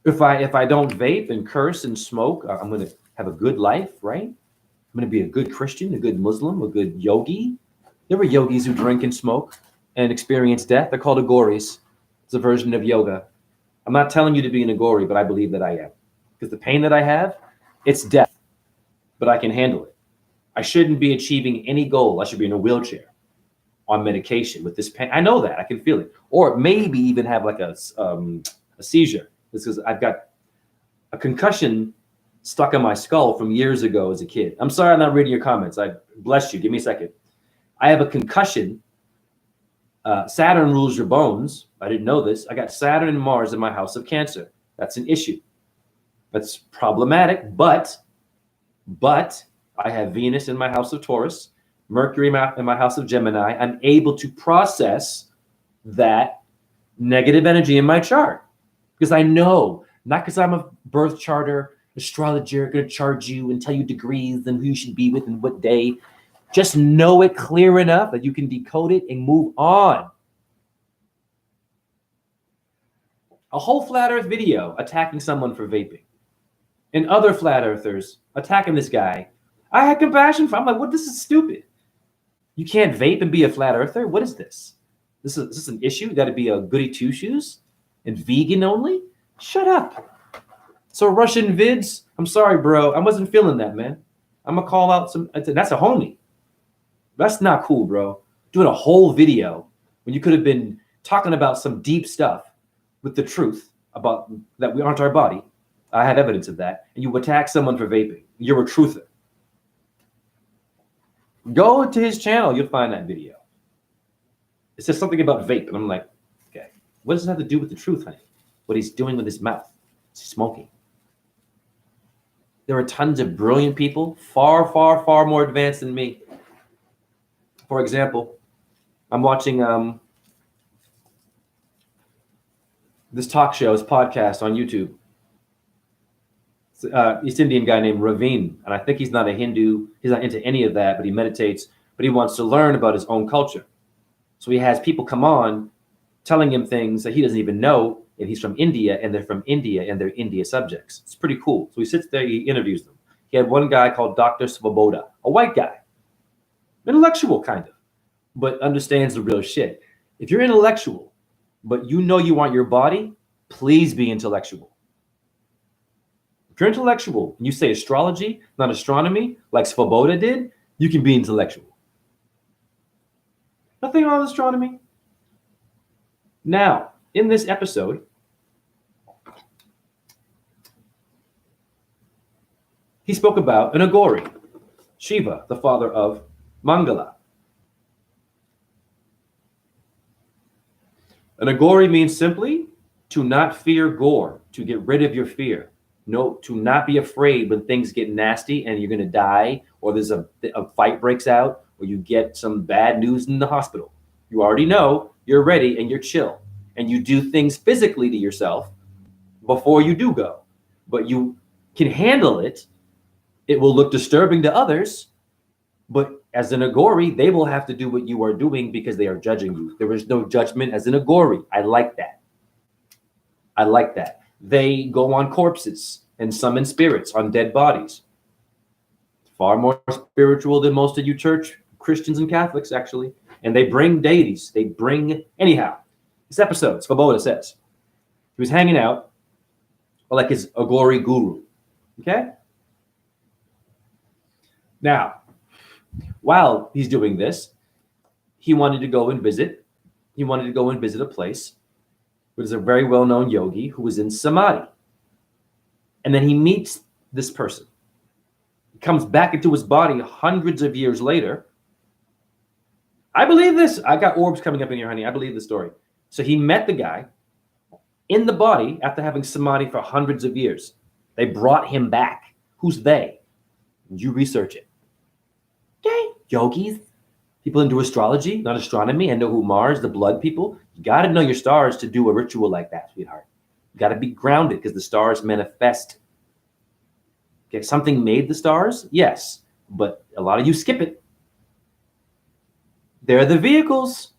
If I don't vape and curse and smoke, I'm going to have a good life, right? I'm going to be a good Christian, a good Muslim, a good yogi. There were yogis who drink and smoke and experience death. They're called agoris. It's a version of yoga. I'm not telling you to be an agori, but I believe that I am. Because the pain that I have, it's death, but I can handle it. I shouldn't be achieving any goal. I should be in a wheelchair on medication with this pain. I know that. I can feel it. Or maybe even have like a seizure. This is I've got a concussion stuck in my skull from years ago as a kid. I'm sorry I'm not reading your comments. I bless you. Give me a second. I have a concussion. Saturn rules your bones. I didn't know this. I got Saturn and Mars in my house of Cancer. That's an issue. That's problematic, but I have Venus in my house of Taurus, Mercury in my house of Gemini. I'm able to process that negative energy in my chart because I know, not because I'm a birth charter astrologer going to charge you and tell you degrees and who you should be with and what day. Just know it clear enough that you can decode it and move on. A whole flat earth video attacking someone for vaping and other flat earthers attacking this guy. I had compassion for him. I'm like, what? This is stupid. You can't vape and be a flat earther? What is this? This is an issue? You got to be a goody two shoes and vegan only? Shut up. So Russian vids, I'm sorry, bro. I wasn't feeling that, man. I'm going to call out some. That's a homie. That's not cool, bro. Doing a whole video when you could have been talking about some deep stuff with the truth about that we aren't our body. I have evidence of that. And you attack someone for vaping. You're a truther. Go to his channel. You'll find that video. It says something about vape. And I'm like, okay, what does it have to do with the truth, honey? What he's doing with his mouth. He's smoking. There are tons of brilliant people, far, far, far more advanced than me. For example, I'm watching this talk show, this podcast on YouTube. East Indian guy named Raveen, and I think he's not a Hindu. He's not into any of that, but he meditates. But he wants to learn about his own culture. So he has people come on telling him things that he doesn't even know, and he's from India, and they're from India, and they're India subjects. It's pretty cool. So he sits there, he interviews them. He had one guy called Dr. Svoboda, a white guy, intellectual kind of, but understands the real shit. If you're intellectual, but you know you want your body, please be intellectual. If you're intellectual and you say astrology, not astronomy, like Svoboda did, you can be intellectual. Nothing wrong with astronomy. Now, in this episode, he spoke about an Agori, Shiva, the father of Mangala. An Agori means simply to not fear gore, to get rid of your fear. No, to not be afraid when things get nasty and you're going to die, or there's a fight breaks out, or you get some bad news in the hospital. You already know you're ready and you're chill, and you do things physically to yourself before you do go, but you can handle it. It will look disturbing to others, but as an Agori, they will have to do what you are doing because they are judging you. There is no judgment as an Agori. I like that. I like that. They go on corpses and summon spirits on dead bodies. Far more spiritual than most of you church Christians and Catholics, actually. And they bring deities. They bring, anyhow. This episode, Svoboda says, he was hanging out like his Agori guru. Okay? Now, while he's doing this, he wanted to go and visit. He wanted to go and visit a place where there's a very well-known yogi who was in Samadhi. And then he meets this person. He comes back into his body hundreds of years later. I believe this. I got orbs coming up in here, honey. I believe the story. So he met the guy in the body after having Samadhi for hundreds of years. They brought him back. Who's they? You research it. Okay, yogis, people into astrology, not astronomy, and know who Mars, the blood people. You got to know your stars to do a ritual like that, sweetheart. You got to be grounded because the stars manifest. Okay, something made the stars, yes, but a lot of you skip it. They're the vehicles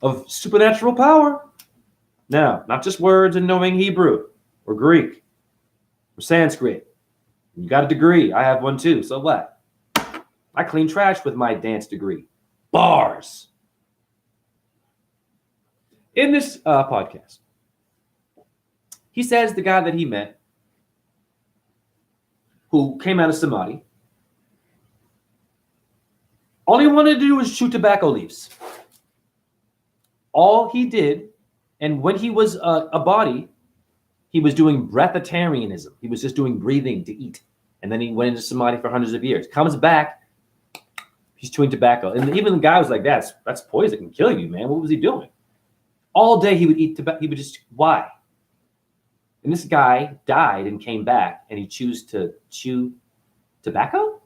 of supernatural power. Now, not just words and knowing Hebrew or Greek or Sanskrit. You got a degree. I have one too. So what? I clean trash with my dance degree. Bars. In this podcast, he says the guy that he met, who came out of Samadhi, all he wanted to do was chew tobacco leaves. All he did, and when he was a body, he was doing breatharianism. He was just doing breathing to eat. And then he went into Samadhi for hundreds of years. Comes back, he's chewing tobacco. And even the guy was like, that's poison. It can kill you, man. What was he doing? All day he would eat tobacco. He would just, why? And this guy died and came back, and he chose to chew tobacco?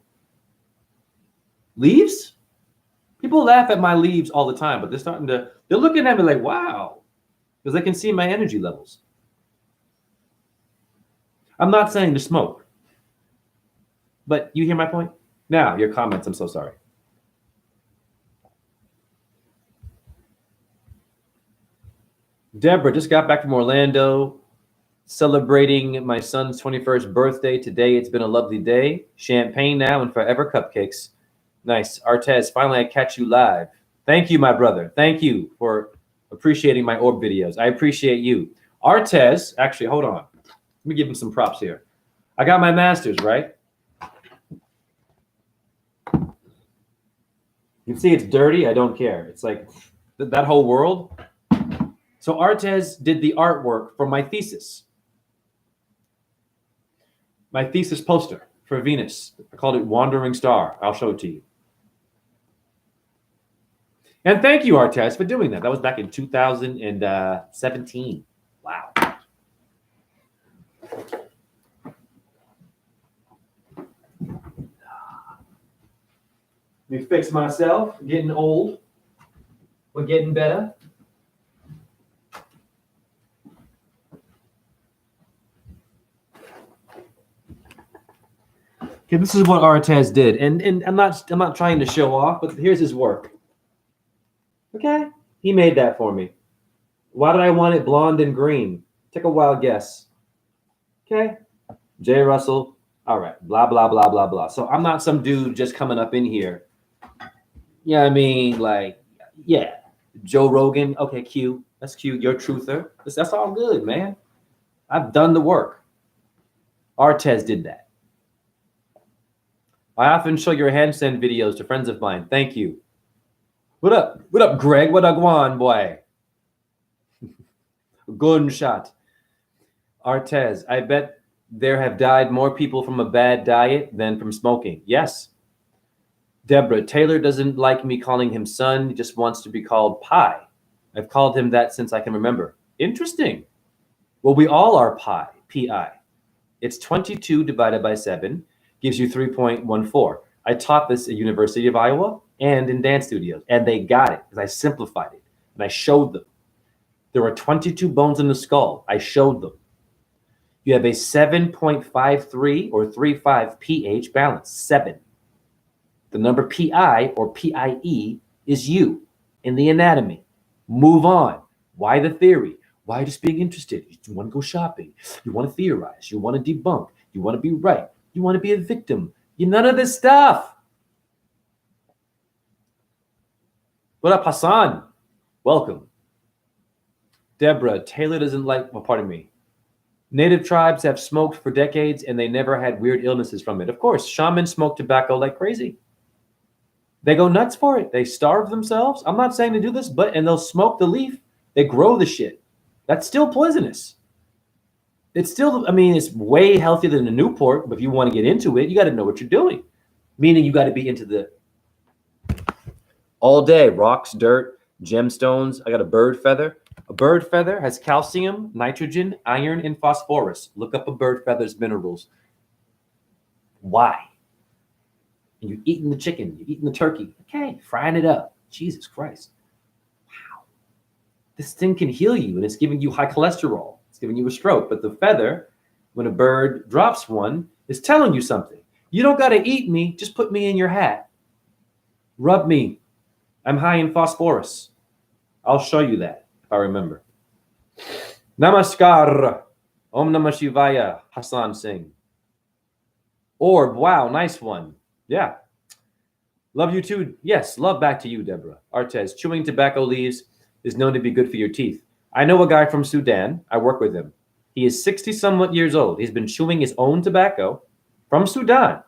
Leaves? People laugh at my leaves all the time, but they're looking at me like, wow, because they can see my energy levels. I'm not saying to smoke, but you hear my point? Now, your comments, I'm so sorry. Deborah just got back from Orlando, celebrating my son's 21st birthday today. It's been a lovely day. Champagne now and forever cupcakes. Nice. Artez, finally I catch you live. Thank you, my brother. Thank you for appreciating my orb videos. I appreciate you. Artez, actually, hold on. Let me give him some props here. I got my master's, right? You can see it's dirty. I don't care. It's like that whole world. So Artez did the artwork for my thesis. My thesis poster for Venus. I called it Wandering Star. I'll show it to you. And thank you, Artez, for doing that. That was back in 2017. Wow. Let me fix myself. Getting old. We're getting better. Okay, this is what Artez did, and I'm not trying to show off, but here's his work. Okay, he made that for me. Why did I want it blonde and green? Take a wild guess. Okay, Jay Russell. All right, blah blah blah blah blah. So I'm not some dude just coming up in here. Yeah, I mean, like, yeah, Joe Rogan. Okay, cute. That's cute. You're a truther. That's all good, man. I've done the work. Artez did that. I often show your handstand videos to friends of mine. Thank you. What up? What up, Greg? What up, Guan, boy? Gunshot. Artez, I bet there have died more people from a bad diet than from smoking. Yes. Deborah, Taylor doesn't like me calling him son. He just wants to be called Pi. I've called him that since I can remember. Interesting. Well, we all are Pi, P-I. It's 22 divided by 7. Gives you 3.14. I taught this at University of Iowa and in dance studios, and they got it because I simplified it, and I showed them. There are 22 bones in the skull. I showed them. You have a 7.53 or 35 pH balance, 7. The number PI or PIE is you in the anatomy. Move on. Why the theory? Why just being interested? You want to go shopping. You want to theorize. You want to debunk. You want to be right. You want to be a victim. You're none of this stuff. What up, Hassan? Welcome. Deborah, Taylor doesn't like, well, pardon me. Native tribes have smoked for decades and they never had weird illnesses from it. Of course, shamans smoke tobacco like crazy. They go nuts for it. They starve themselves. I'm not saying to do this, and they'll smoke the leaf. They grow the shit. That's still poisonous. It's still, I mean, it's way healthier than the Newport, but if you want to get into it, you got to know what you're doing. Meaning you got to be into the all day, rocks, dirt, gemstones. I got a bird feather. A bird feather has calcium, nitrogen, iron, and phosphorus. Look up a bird feather's minerals. Why? And you're eating the chicken, you're eating the turkey. Okay, frying it up. Jesus Christ. Wow. This thing can heal you, and it's giving you high cholesterol. It's giving you a stroke. But the feather, when a bird drops one, is telling you something. You don't got to eat me. Just put me in your hat. Rub me. I'm high in phosphorus. I'll show you that if I remember. Namaskar. Om Namah Shivaya. Hassan Singh. Orb. Wow, nice one. Yeah. Love you too. Yes, love back to you, Deborah. Artez. Chewing tobacco leaves is known to be good for your teeth. I know a guy from Sudan. I work with him. He is 60-somewhat years old. He's been chewing his own tobacco from Sudan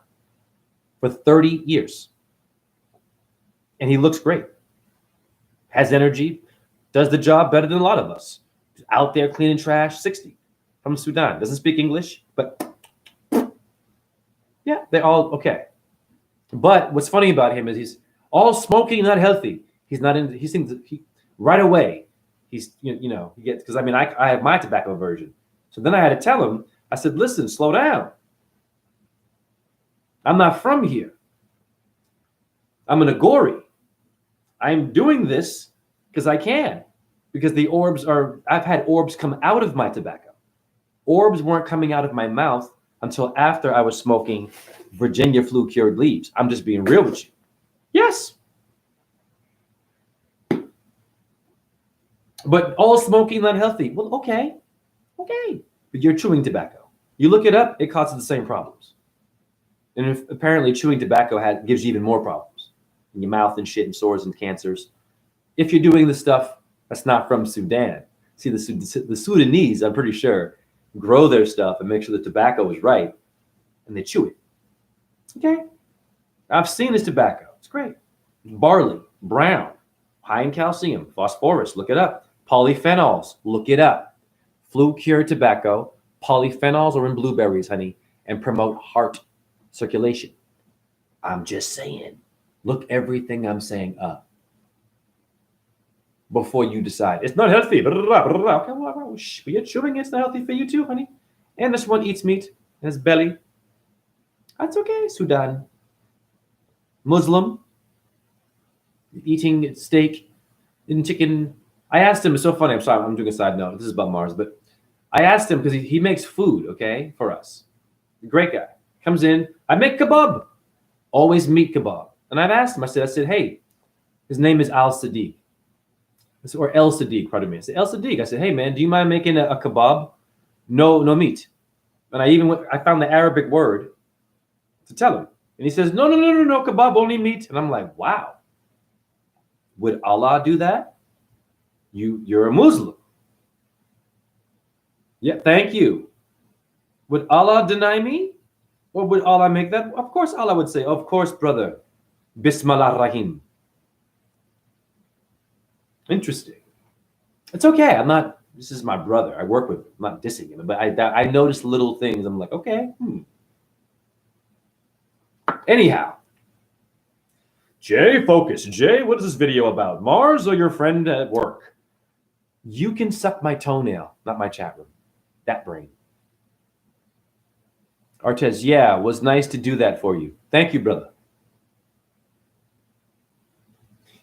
for 30 years. And he looks great. Has energy. Does the job better than a lot of us. He's out there cleaning trash, 60. From Sudan. Doesn't speak English, but yeah, they're all okay. But what's funny about him is he's all smoking, not healthy. He's not in, he seems, right away, he's, he gets, because I mean, I have my tobacco version. So then I had to tell him, I said, listen, slow down. I'm not from here. I'm an Agori. I'm doing this because I can. Because the orbs are, I've had orbs come out of my tobacco. Orbs weren't coming out of my mouth until after I was smoking Virginia flu cured leaves. I'm just being real with you. Yes. But all smoking not healthy. Well, okay. But you're chewing tobacco. You look it up, it causes the same problems. And if, apparently chewing tobacco gives you even more problems in your mouth and shit and sores and cancers. If you're doing the stuff that's not from Sudan. See, the Sudanese, I'm pretty sure, grow their stuff and make sure the tobacco is right, and they chew it. Okay? I've seen this tobacco. It's great. Barley, brown, high in calcium, phosphorus, look it up. Polyphenols, look it up. Flu-cured tobacco, polyphenols are in blueberries, honey, and promote heart circulation. I'm just saying. Look everything I'm saying up before you decide. It's not healthy. Okay, well, you're chewing. It's not healthy for you too, honey. And this one eats meat in his belly. That's okay, Sudan. Muslim, eating steak and chicken. I asked him, it's so funny. I'm sorry, I'm doing a side note. This is about Mars, but I asked him because he makes food, okay, for us. Great guy. Comes in, I make kebab. Always meat kebab. And I've asked him, I said, hey, his name is Al Sadiq. Or El Sadiq, pardon me. I said, El Sadiq. I said, hey, man, do you mind making a kebab? No meat. And I found the Arabic word to tell him. And he says, no, kebab, only meat. And I'm like, wow. Would Allah do that? You're a Muslim. Yeah, thank you. Would Allah deny me? Or would Allah make that? Of course, Allah would say, of course, brother. Bismillah Rahim. Interesting. It's okay. This is my brother. I work with him. I'm not dissing him. But I notice little things. I'm like, okay. Anyhow. Jay, focus. Jay, what is this video about? Mars or your friend at work? You can suck my toenail, not my chat room. That brain. Artez, yeah, was nice to do that for you. Thank you, brother.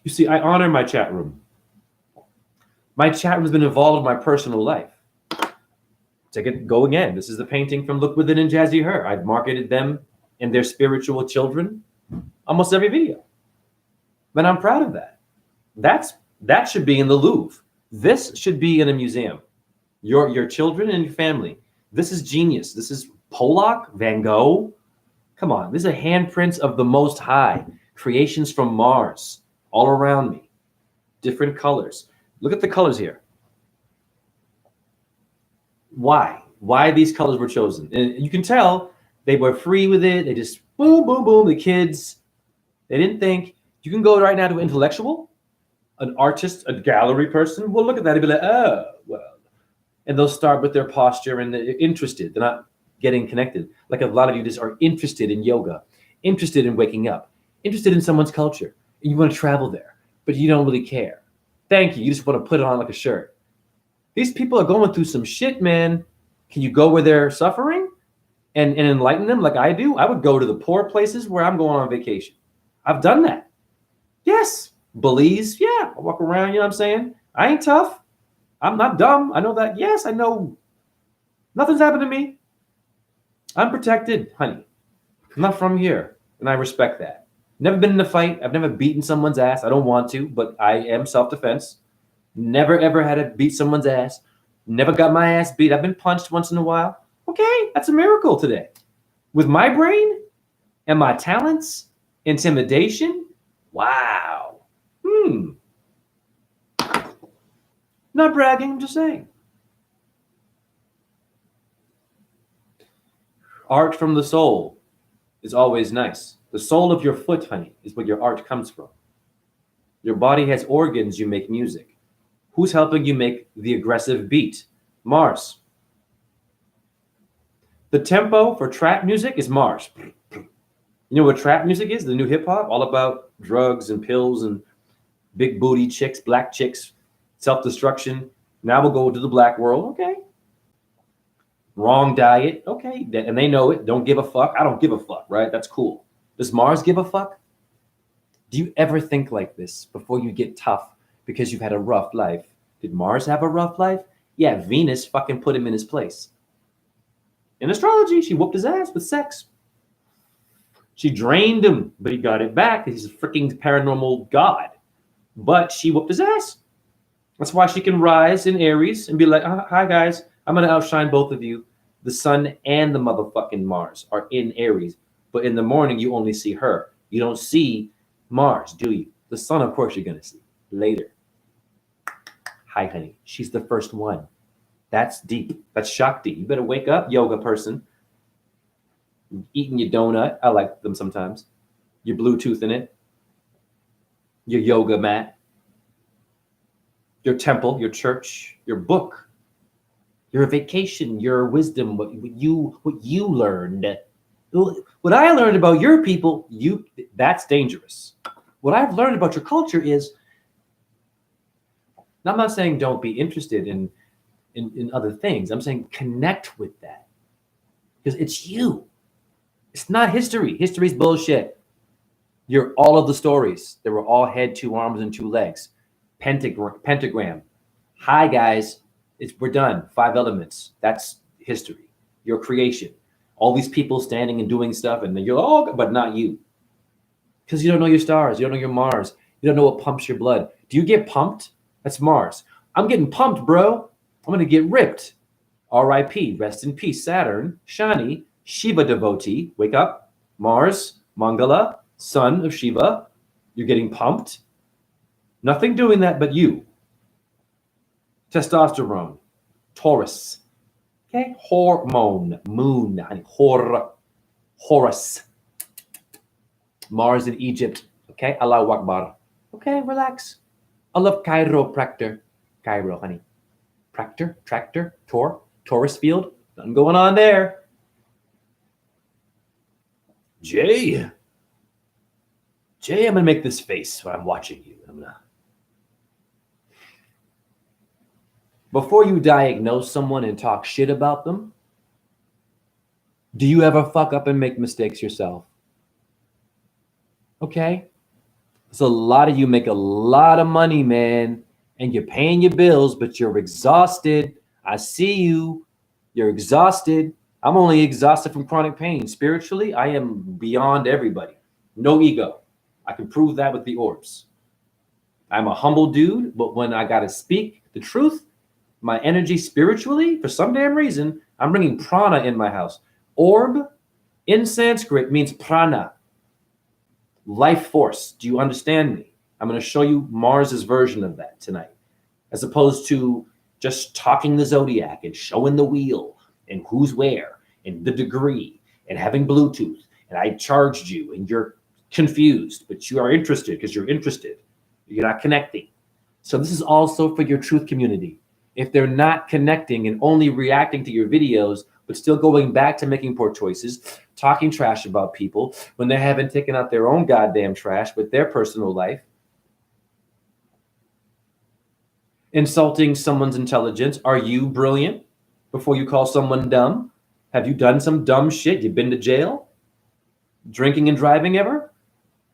You see, I honor my chat room. My chat room has been involved in my personal life. Go again. This is the painting from Look Within and Jazzy Her. I've marketed them and their spiritual children almost every video. But I'm proud of that. That should be in the Louvre. This should be in a museum. Your children and your family. This is genius. This is Pollock, Van Gogh. Come on. This is a handprints of the Most High. Creations from Mars all around me. Different colors. Look at the colors here. Why? Why these colors were chosen? And you can tell they were free with it. They just boom, boom, boom. The kids, they didn't think. You can go right now to an intellectual, an artist, a gallery person. Well, look at that and be like, oh, well. And they'll start with their posture and they're interested. They're not getting connected. Like a lot of you just are interested in yoga, interested in waking up, interested in someone's culture. And you want to travel there, but you don't really care. Thank you. You just want to put it on like a shirt. These people are going through some shit, man. Can you go where they're suffering and enlighten them like I do? I would go to the poor places where I'm going on vacation. I've done that. Yes. Belize. Yeah. I walk around, you know what I'm saying? I ain't tough. I'm not dumb. I know that. Yes, I know. Nothing's happened to me. I'm protected, honey. I'm not from here. And I respect that. Never been in a fight. I've never beaten someone's ass. I don't want to, but I am self-defense. Never, ever had to beat someone's ass. Never got my ass beat. I've been punched once in a while. Okay, that's a miracle today. With my brain and my talents, intimidation, wow. Not bragging, I'm just saying. Art from the soul is always nice. The sole of your foot, honey, is where your art comes from. Your body has organs, you make music. Who's helping you make the aggressive beat? Mars. The tempo for trap music is Mars. You know what trap music is? The new hip hop, all about drugs and pills and big booty chicks, black chicks, self-destruction. Now we'll go to the black world. Okay. Wrong diet. Okay. And they know it. Don't give a fuck. I don't give a fuck, right? That's cool. Does Mars give a fuck? Do you ever think like this before you get tough because you've had a rough life? Did Mars have a rough life? Yeah, Venus fucking put him in his place. In astrology, she whooped his ass with sex. She drained him, but he got it back because he's a freaking paranormal god. But she whooped his ass. That's why she can rise in Aries and be like, hi guys, I'm going to outshine both of you. The sun and the motherfucking Mars are in Aries. But in the morning, you only see her. You don't see Mars, do you? The sun, of course, you're going to see later. Hi, honey. She's the first one. That's deep. That's Shakti. You better wake up, yoga person. Eating your donut. I like them sometimes. Your Bluetooth in it. Your yoga mat. Your temple, your church, your book, your vacation, your wisdom, what you learned. What I learned about your people, that's dangerous. What I've learned about your culture is, I'm not saying don't be interested in other things. I'm saying connect with that. Because it's you. It's not history. History's bullshit. You're all of the stories. They were all head, 2 arms, and 2 legs. Pentagram. Hi, guys. We're done. 5 elements. That's history. Your creation. All these people standing and doing stuff, and then you're but not you. Because you don't know your stars. You don't know your Mars. You don't know what pumps your blood. Do you get pumped? That's Mars. I'm getting pumped, bro. I'm going to get ripped. R.I.P. Rest in peace, Saturn. Shani. Shiva devotee. Wake up. Mars. Mangala. Son of Shiva. You're getting pumped. Nothing doing that but you. Testosterone. Taurus. Okay? Hormone. Moon. Horus. Mars in Egypt. Okay? Allahu Akbar. Okay, relax. I love chiropractor. Cairo, honey. Tractor. Taurus field. Nothing going on there. Jay, I'm going to make this face when I'm watching you. Before you diagnose someone and talk shit about them, do you ever fuck up and make mistakes yourself? Okay? So a lot of you make a lot of money, man, and you're paying your bills, but you're exhausted. I see you. You're exhausted. I'm only exhausted from chronic pain. Spiritually, I am beyond everybody. No ego. I can prove that with the Orbs. I'm a humble dude, but when I got to speak the truth, my energy spiritually, for some damn reason, I'm bringing prana in my house. Orb in Sanskrit means prana, life force. Do you understand me? I'm going to show you Mars's version of that tonight, as opposed to just talking the zodiac and showing the wheel and who's where and the degree and having Bluetooth. And I charged you and you're confused, but you are interested because you're interested. You're not connecting. So this is also for your truth community. If they're not connecting and only reacting to your videos, but still going back to making poor choices, talking trash about people when they haven't taken out their own goddamn trash with their personal life, insulting someone's intelligence. Are you brilliant before you call someone dumb? Have you done some dumb shit? You've been to jail? Drinking and driving ever?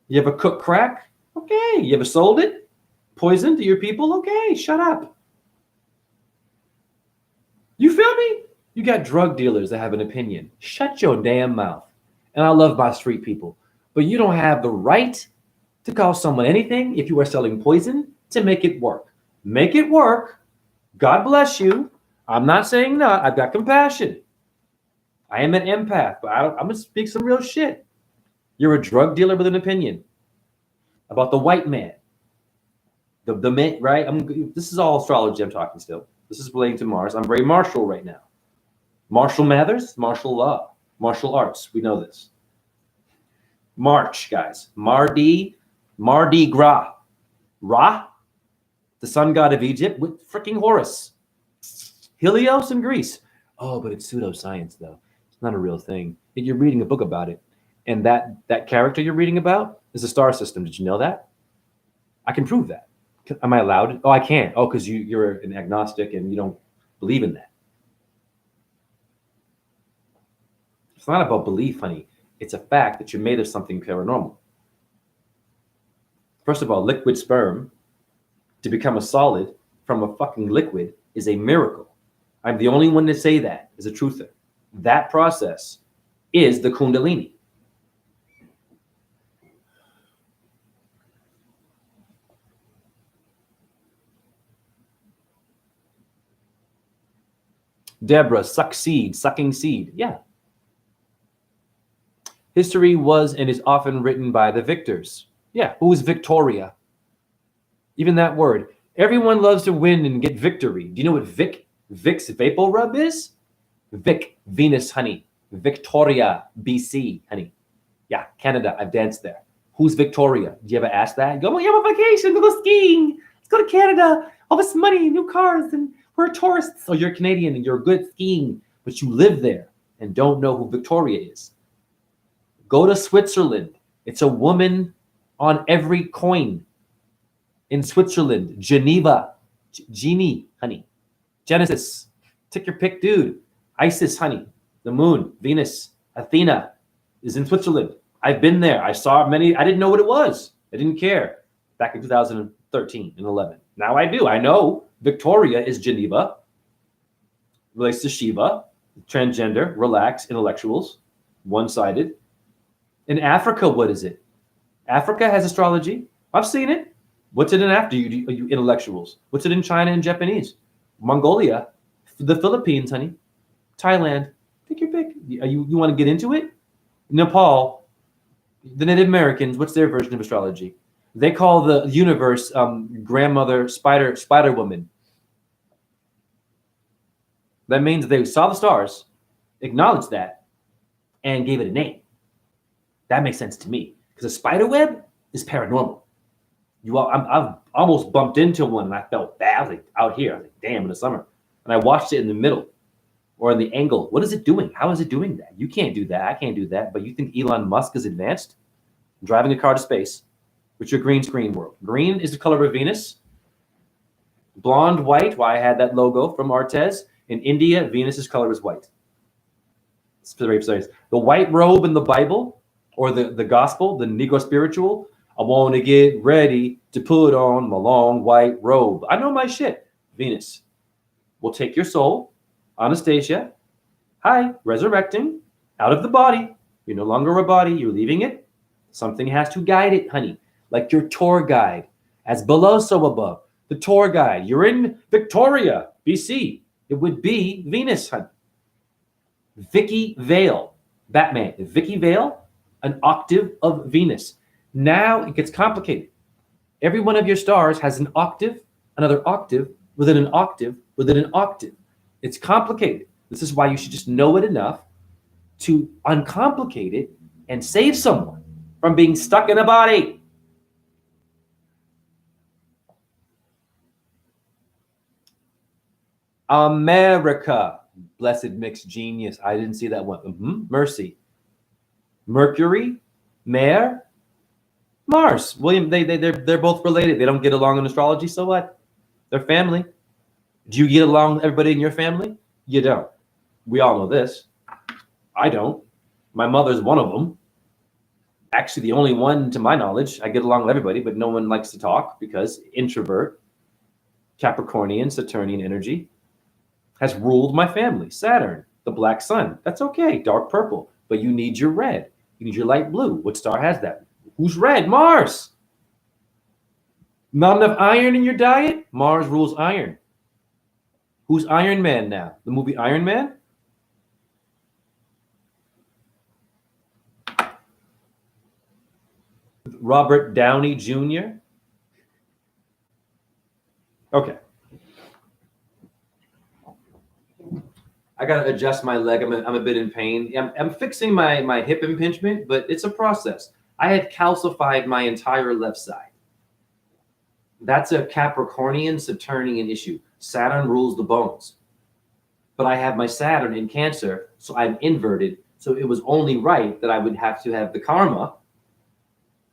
You ever cooked crack? Okay. You ever sold it? Poison to your people? Okay, shut up. You feel me? You got drug dealers that have an opinion. Shut your damn mouth. And I love my street people. But you don't have the right to call someone anything if you are selling poison to make it work. Make it work. God bless you. I'm not saying not. I've got compassion. I am an empath, but I'm going to speak some real shit. You're a drug dealer with an opinion about the white man. The man, right? This is all astrology I'm talking still. This is relating to Mars. I'm very martial right now. Martial Mathers, martial law, martial arts. We know this. March, guys. Mardi Gras. Ra, the sun god of Egypt, with freaking Horus. Helios in Greece. Oh, but it's pseudoscience, though. It's not a real thing. You're reading a book about it. And that character you're reading about is a star system. Did you know that? I can prove that. Am I allowed? Oh, I can't. Oh, because you're an agnostic and you don't believe in that. It's not about belief, honey. It's a fact that you're made of something paranormal. First of all, liquid sperm to become a solid from a fucking liquid is a miracle. I'm the only one to say that as a truther. That process is the Kundalini. Deborah, sucking seed. Yeah. History was and is often written by the victors. Yeah. Who's Victoria? Even that word. Everyone loves to win and get victory. Do you know what Vicks Vapor Rub is? Vic, Venus, honey. Victoria, BC, honey. Yeah, Canada. I've danced there. Who's Victoria? Do you ever ask that? You go, well, yeah, I'm on vacation. We'll go skiing. Let's go to Canada. All this money, new cars, and we're tourists. So you're Canadian and you're good skiing, but you live there and don't know who Victoria is. Go to Switzerland. It's a woman on every coin in Switzerland. Geneva, Genie, honey. Genesis, take your pick, dude. Isis, honey. The moon, Venus, Athena is in Switzerland. I've been there. I saw many. I didn't know what it was. I didn't care back in 2013 and 11. Now I do. I know Victoria is Geneva, relates to Shiva, transgender, relax, intellectuals, one-sided. In Africa, what is it? Africa has astrology. I've seen it. What's it in Africa? You intellectuals. What's it in China and Japanese? Mongolia, the Philippines, honey, Thailand. Pick your pick. You want to get into it? Nepal, the Native Americans. What's their version of astrology? They call the universe grandmother spider woman. That means they saw the stars, acknowledged that, and gave it a name. That makes sense to me because a spider web is paranormal. I've almost bumped into one and I felt bad. I was like, out here, I was like, damn, in the summer. And I watched it in the middle or in the angle. What is it doing? How is it doing that? You can't do that. I can't do that. But you think Elon Musk is advanced? Driving a car to space with your green screen world. Green is the color of Venus. Blonde, white. Why I had that logo from Artez. In India, Venus's color is white. It's very precise. The white robe in the Bible or the gospel, the Negro spiritual. I want to get ready to put on my long white robe. I know my shit. Venus will take your soul, Anastasia. Hi, resurrecting out of the body. You're no longer a body. You're leaving it. Something has to guide it, honey. Like your tour guide. As below, so above. The tour guide. You're in Victoria, BC. It would be Venus, honey. Vicky Vale, Batman. Vicky Vale, an octave of Venus. Now it gets complicated. Every one of your stars has an octave, another octave, within an octave, within an octave. It's complicated. This is why you should just know it enough to uncomplicate it and save someone from being stuck in a body. America, blessed mixed genius. I didn't see that one. Mercy. Mercury, Mare, Mars. William, they're both related. They don't get along in astrology, so what? They're family. Do you get along with everybody in your family? You don't. We all know this. I don't. My mother's one of them. Actually, the only one to my knowledge. I get along with everybody, but no one likes to talk because introvert, Capricornian, Saturnian energy has ruled my family. Saturn, the black sun. That's okay. Dark purple. But you need your red. You need your light blue. What star has that? Who's red? Mars. Not enough iron in your diet? Mars rules iron. Who's Iron Man now? The movie Iron Man? Robert Downey Jr.? Okay. I got to adjust my leg. I'm a bit in pain. I'm fixing my hip impingement, but it's a process. I had calcified my entire left side. That's a Capricornian, Saturnian issue. Saturn rules the bones. But I have my Saturn in Cancer, so I'm inverted. So it was only right that I would have to have the karma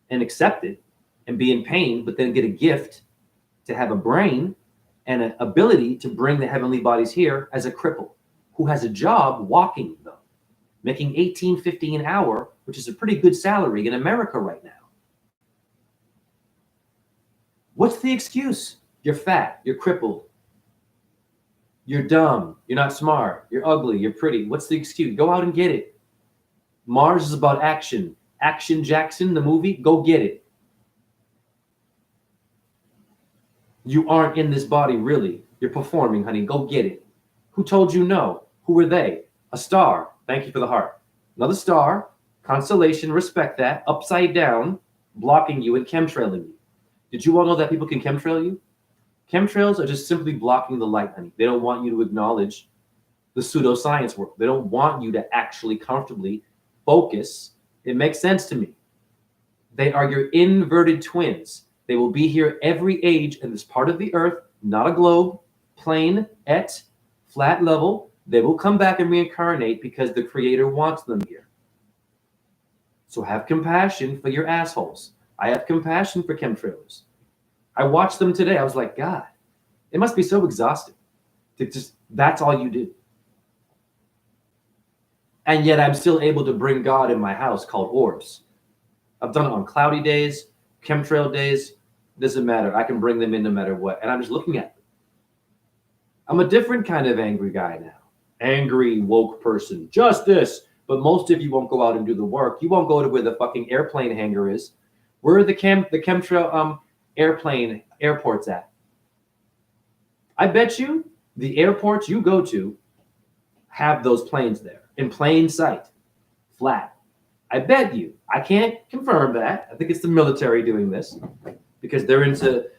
and accept it and be in pain, but then get a gift to have a brain and an ability to bring the heavenly bodies here as a cripple who has a job walking, though. making $18.50 an hour, which is a pretty good salary in America right now. What's the excuse? You're fat, you're crippled, you're dumb, you're not smart, you're ugly, you're pretty. What's the excuse? Go out and get it. Mars is about action. Action Jackson, the movie, go get it. You aren't in this body, really. You're performing, honey. Go get it. Who told you no? Who were they? A star. Thank you for the heart. Another star, constellation, respect that, upside down, blocking you and chemtrailing you. Did you all know that people can chemtrail you? Chemtrails are just simply blocking the light, honey. They don't want you to acknowledge the pseudoscience world. They don't want you to actually comfortably focus. It makes sense to me. They are your inverted twins. They will be here every age in this part of the earth, not a globe, plane, flat level. They will come back and reincarnate because the creator wants them here. So have compassion for your assholes. I have compassion for chemtrailers. I watched them today. I was like, God, it must be so exhausting. That's all you do. And yet I'm still able to bring God in my house called Orbs. I've done it on cloudy days, chemtrail days. Doesn't matter. I can bring them in no matter what. And I'm just looking at them. I'm a different kind of angry guy now. Angry, woke person. Justice. But most of you won't go out and do the work. You won't go to where the fucking airplane hangar is. Where are the chemtrail airports at? I bet you the airports you go to have those planes there in plain sight, flat. I bet you. I can't confirm that. I think it's the military doing this because they're into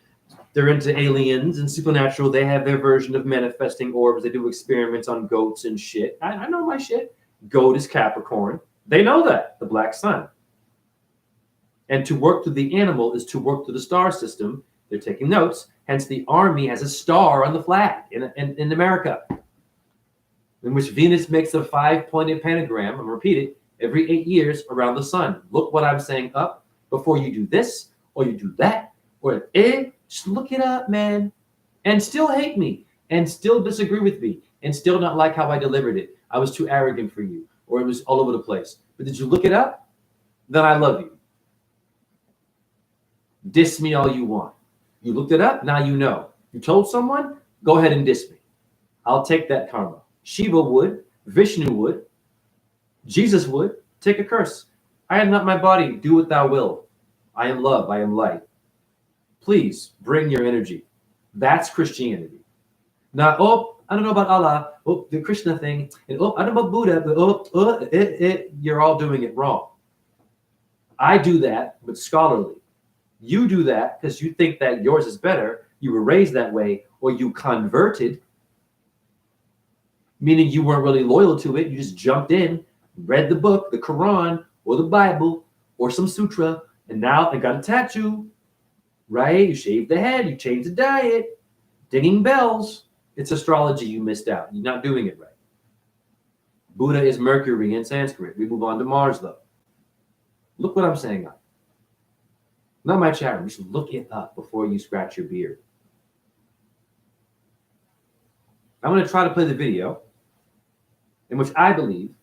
aliens and supernatural. They have their version of manifesting orbs. They do experiments on goats and shit. I know my shit. Goat is Capricorn. They know that, the black sun. And to work through the animal is to work through the star system. They're taking notes. Hence, the army has a star on the flag in America, in which Venus makes a 5-pointed pentagram. I'm going to repeat it every 8 years around the sun. Look what I'm saying up before you do this or you do that or just look it up, man. And still hate me and still disagree with me and still not like how I delivered it. I was too arrogant for you or it was all over the place. But did you look it up? Then I love you. Diss me all you want. You looked it up, now you know. You told someone, go ahead and diss me. I'll take that karma. Shiva would, Vishnu would, Jesus would, take a curse. I am not my body, do what thou will. I am love, I am light. Please bring your energy. That's Christianity. Not, I don't know about Allah, the Krishna thing, and I don't know about Buddha, but you're all doing it wrong. I do that, but scholarly. You do that because you think that yours is better. You were raised that way, or you converted, meaning you weren't really loyal to it. You just jumped in, read the book, the Quran, or the Bible, or some sutra, and now I got a tattoo, right? You shaved the head, you changed the diet, dinging bells. It's astrology you missed out. You're not doing it right. Buddha is Mercury in Sanskrit. We move on to Mars, though. Look what I'm saying up. Not my chat room. You should look it up before you scratch your beard. I'm going to try to play the video in which I believe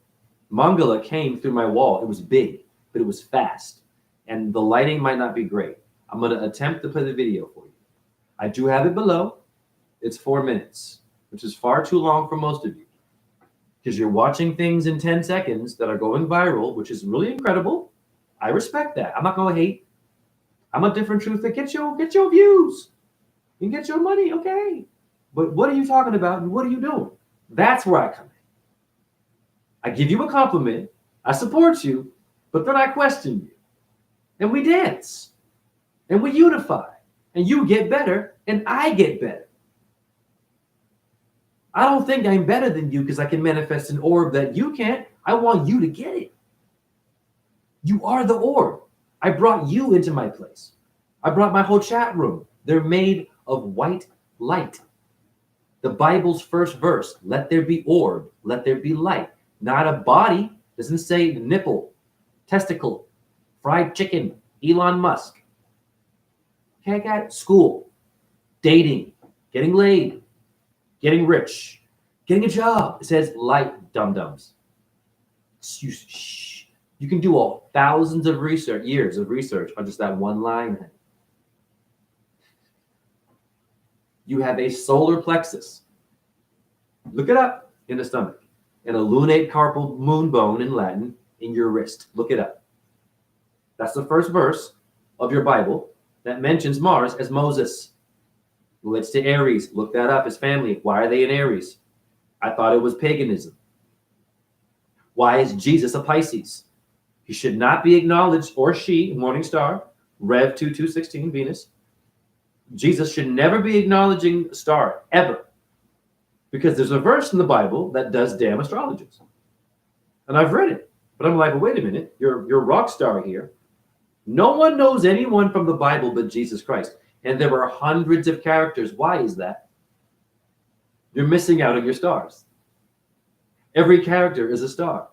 Mangala came through my wall. It was big, but it was fast. And the lighting might not be great. I'm going to attempt to play the video for you. I do have it below. It's 4 minutes, which is far too long for most of you. Because you're watching things in 10 seconds that are going viral, which is really incredible. I respect that. I'm not going to hate. I'm a different truth that get your views. You can get your money, okay. But what are you talking about and what are you doing? That's where I come in. I give you a compliment. I support you, but then I question you. And we dance. And we unify. And you get better and I get better. I don't think I'm better than you because I can manifest an orb that you can't. I want you to get it. You are the orb. I brought you into my place. I brought my whole chat room. They're made of white light. The Bible's first verse, let there be orb, let there be light. Not a body. Doesn't say nipple, testicle, fried chicken, Elon Musk. Okay, I got it. School, dating, getting laid, getting rich, getting a job. It says light, dum-dums. You can do thousands of years of research on just that one line. You have a solar plexus. Look it up in the stomach. And a lunate carpal moon bone in Latin in your wrist. Look it up. That's the first verse of your Bible that mentions Mars as Moses. Relates to Aries. Look that up. His family. Why are they in Aries? I thought it was paganism. Why is Jesus a Pisces? He should not be acknowledged, or she, morning star, Rev 2216, Venus. Jesus should never be acknowledging a star, ever. Because there's a verse in the Bible that does damn astrologers. And I've read it. But I'm like, well, wait a minute. You're rock star here. No one knows anyone from the Bible but Jesus Christ. And there are hundreds of characters. Why is that? You're missing out on your stars. Every character is a star.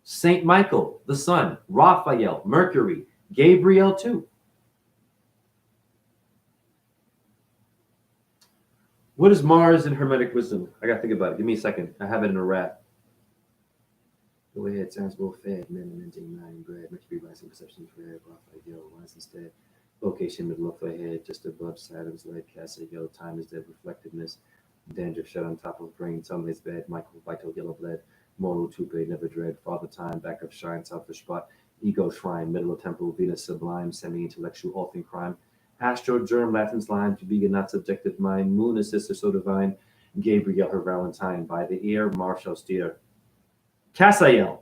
Saint Michael, the sun, Raphael, Mercury, Gabriel too. What is Mars in Hermetic wisdom? I gotta think about it. Give me a second. I have it in a wrap. Go ahead, sounds well fed. Men, nine, bread, Mercury, rising, perception, prayer, Raphael, wise instead. Location, middle of the head, just above Saturn's leg, Casa, yellow, time is dead, reflectiveness, danger shut on top of brain, sunlight's bed, Michael, vital, yellow blood, moral, tupe, never dread, father time, back of shine, selfish spot, ego shrine, middle of temple, Venus sublime, semi-intellectual, all thing crime, astro germ, Latin slime, to vegan, not subjective mind, moon, a sister so divine, Gabriel, her Valentine, by the ear, Marshall steer. Cassiel.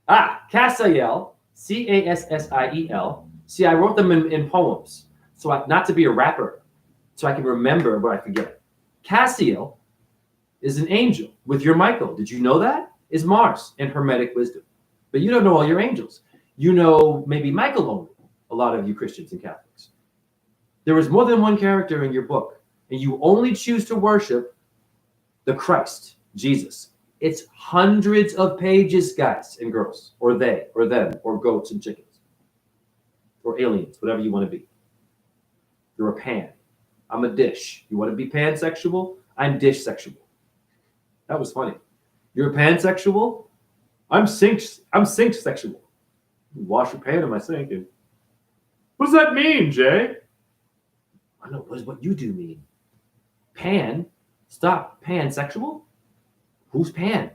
Cassiel, Cassiel. See, I wrote them in poems, so not to be a rapper, so I can remember what I forget. Cassiel is an angel with your Michael. Did you know that? Is Mars in Hermetic wisdom. But you don't know all your angels. You know maybe Michael only, a lot of you Christians and Catholics. There is more than one character in your book, and you only choose to worship the Christ, Jesus. It's hundreds of pages, guys and girls, or they, or them, or goats and chickens, or aliens, whatever you want to be. You're a pan. I'm a dish. You want to be pansexual? I'm dish sexual. That was funny. You're a pansexual? I'm sink sexual. Wash your pan in my sink. And what does that mean, Jay? I don't know. What does what you do mean? Pan? Stop. Pansexual? Who's Pan?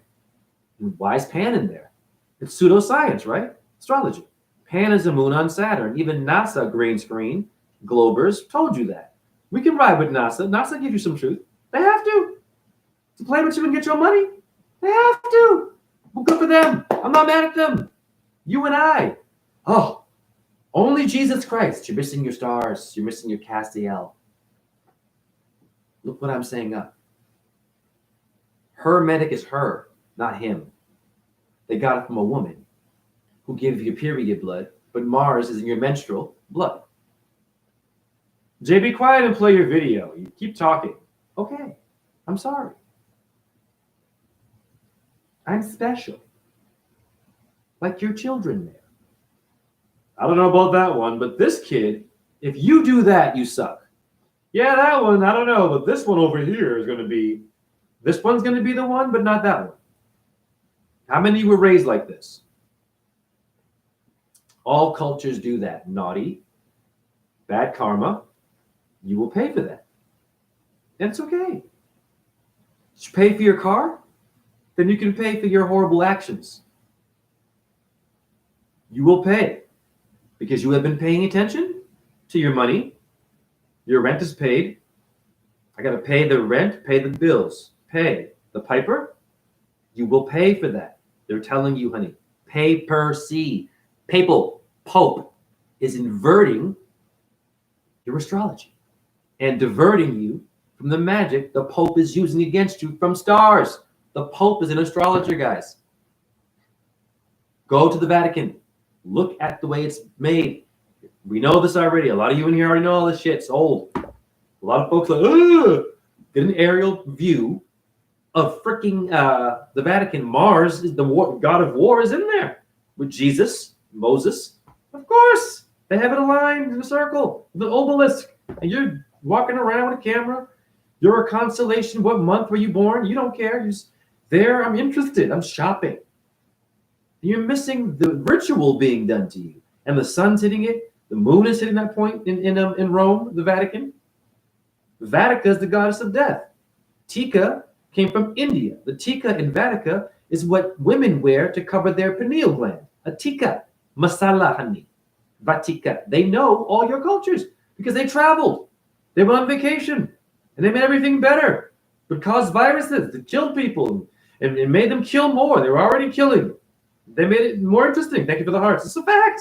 And why is Pan in there? It's pseudoscience, right? Astrology. Pan is a moon on Saturn. Even NASA green screen, Globers, told you that. We can ride with NASA. NASA gives you some truth. They have to. To play with you and get your money. They have to. Well, good for them. I'm not mad at them. You and I. Oh, only Jesus Christ. You're missing your stars. You're missing your Castiel. Look what I'm saying up. Hermetic is her, not him. They got it from a woman who gave you period blood, but Mars is in your menstrual blood. Jay, be quiet and play your video. You keep talking. Okay, I'm sorry. I'm special. Like your children there. I don't know about that one, but this kid, if you do that, you suck. Yeah, that one, I don't know, but this one over here is going to be, this one's going to be the one, but not that one. How many were raised like this? All cultures do that. Naughty, bad karma, you will pay for that. And it's okay. You pay for your car, then you can pay for your horrible actions. You will pay because you have been paying attention to your money. Your rent is paid. I got to pay the rent, pay the bills, pay the piper. You will pay for that. They're telling you, honey, papacy, papal, pope is inverting your astrology and diverting you from the magic the pope is using against you from stars. The pope is an astrologer, guys. Go to the Vatican. Look at the way it's made. We know this already. A lot of you in here already know all this shit. It's old. A lot of folks are like, ugh. Get an aerial view of freaking the Vatican. Mars is the god of war is in there with Jesus, Moses. Of course, they have it aligned in a circle, the obelisk, and you're Walking around with a camera. You're a constellation. What month were you born? You don't care. You're just there. I'm interested. I'm shopping. You're missing the ritual being done to you. And the sun's hitting it. The moon is hitting that point in Rome, the Vatican. Vatica is the goddess of death. Tika came from India. The tika in Vatica is what women wear to cover their pineal gland. A tika, masala honey, Vatika. They know all your cultures because they traveled. They went on vacation and they made everything better. But caused viruses that killed people and made them kill more. They were already killing. They made it more interesting. Thank you for the hearts. It's a fact.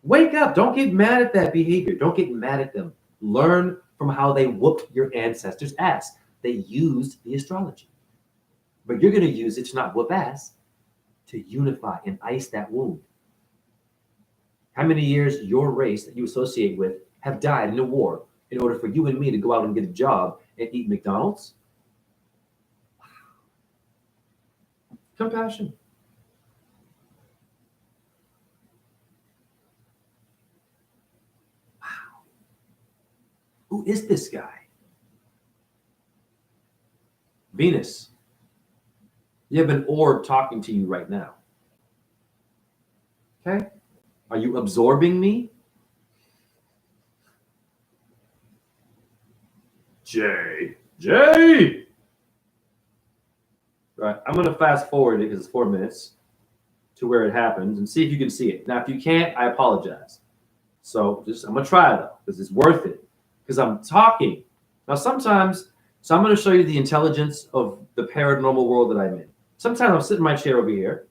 Wake up. Don't get mad at that behavior. Don't get mad at them. Learn from how they whooped your ancestors' ass. They used the astrology. But you're going to use it to not whoop ass, to unify and ice that wound. How many years your race that you associate with have died in a war in order for you and me to go out and get a job and eat McDonald's? Compassion. Wow. Who is this guy? Venus. You have an orb talking to you right now. Okay? Are you absorbing me? Jay. Right, I'm going to fast forward it because it's 4 minutes to where it happens and see if you can see it. Now, if you can't, I apologize. So I'm going to try though because it's worth it because I'm talking. Now, sometimes, so I'm going to show you the intelligence of the paranormal world that I'm in. Sometimes I'll sit in my chair over here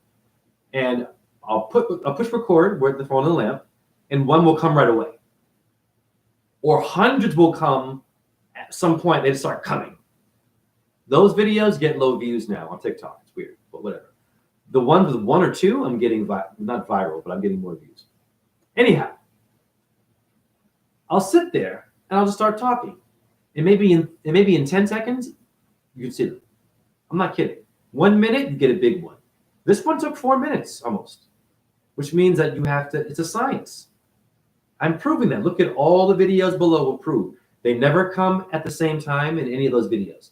and I'll push record with the phone and the lamp, and one will come right away. Or hundreds will come at some point, they just start coming. Those videos get low views now on TikTok. It's weird, but whatever. The ones with 1 or 2, I'm getting not viral, but I'm getting more views. Anyhow, I'll sit there and I'll just start talking. And maybe in 10 seconds, you can see them. I'm not kidding. 1 minute, you get a big one. This one took 4 minutes almost, which means that you have to, it's a science. I'm proving that. Look at all the videos below will prove. They never come at the same time in any of those videos.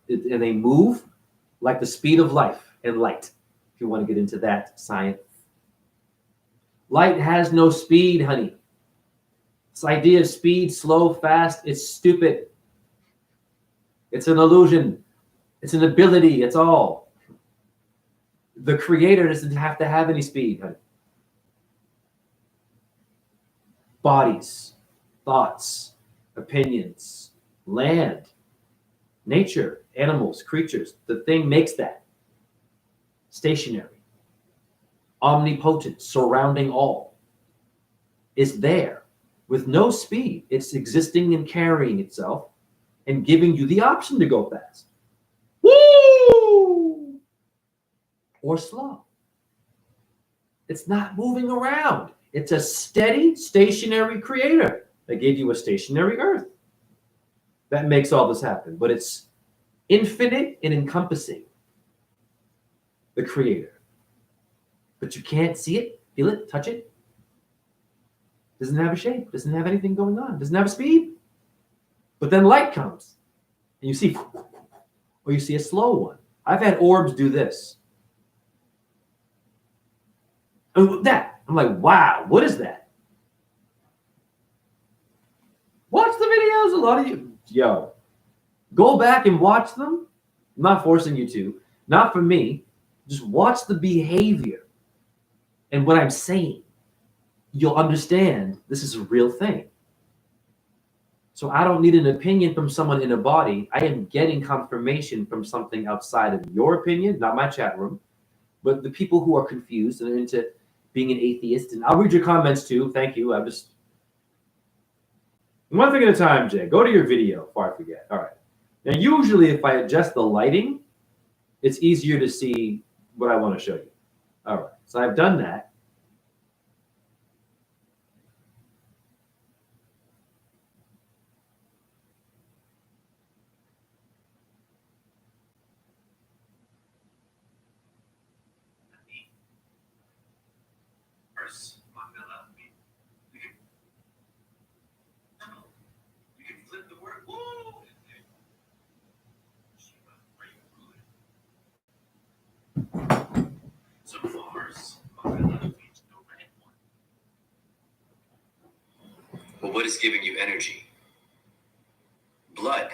And they move like the speed of life and light, if you want to get into that science. Light has no speed, honey. This idea of speed, slow, fast, it's stupid. It's an illusion. It's an ability. It's all. The creator doesn't have to have any speed, honey. Bodies, thoughts, opinions, land, nature, animals, creatures. The thing makes that. Stationary, omnipotent, surrounding all. Is there with no speed. It's existing and carrying itself and giving you the option to go fast. Woo! Or slow. It's not moving around. It's a steady, stationary creator that gave you a stationary earth. That makes all this happen. But it's infinite and encompassing. The creator. But you can't see it, feel it, touch it. Doesn't have a shape. Doesn't have anything going on. Doesn't have a speed. But then light comes. And you see, or you see a slow one. I've had orbs do this. And that. I'm like, wow, what is that? Watch the videos. A lot of you, yo, go back and watch them. I'm not forcing you to. Not for me. Just watch the behavior and what I'm saying. You'll understand this is a real thing. So I don't need an opinion from someone in a body. I am getting confirmation from something outside of your opinion, not my chat room, but the people who are confused and are into being an atheist. And I'll read your comments too. Thank you. I'm just one thing at a time, Jay. Go to your video before I forget. All right. Now, usually if I adjust the lighting, it's easier to see what I want to show you. All right. So I've done that. Mangala. what is giving you energy? Blood.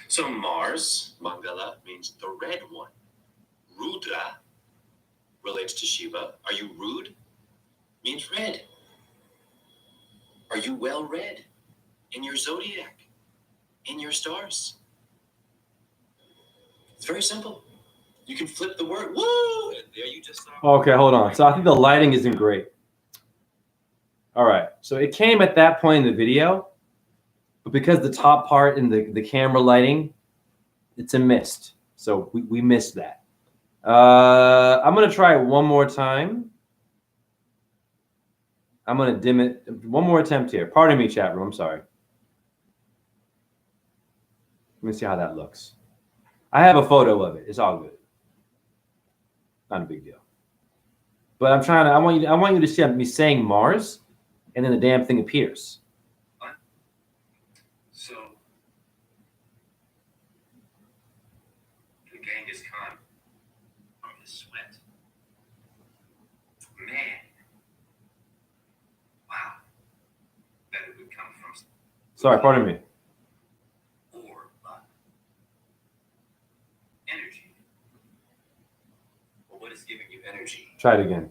So Mars, Mangala, means the red one. Rudra relates to Shiva. Are you rude? Means red. Are you well read? In your zodiac? In your stars? It's very simple. You can flip the word. Woo! And there you just saw. Okay, hold on. So I think the lighting isn't great. All right. So it came at that point in the video, but because the top part in the camera lighting, it's a mist. So we missed that. I'm going to try it one more time. I'm going to dim it. One more attempt here. Pardon me, chat room. I'm sorry. Let me see how that looks. I have a photo of it. It's all good. Not a big deal. But I'm trying to. I want you to see me saying Mars, and then the damn thing appears. So the Genghis Khan from his sweat. Man. Wow. That it would come from. Sorry, pardon me. Energy. Well, what is giving you energy? Try it again.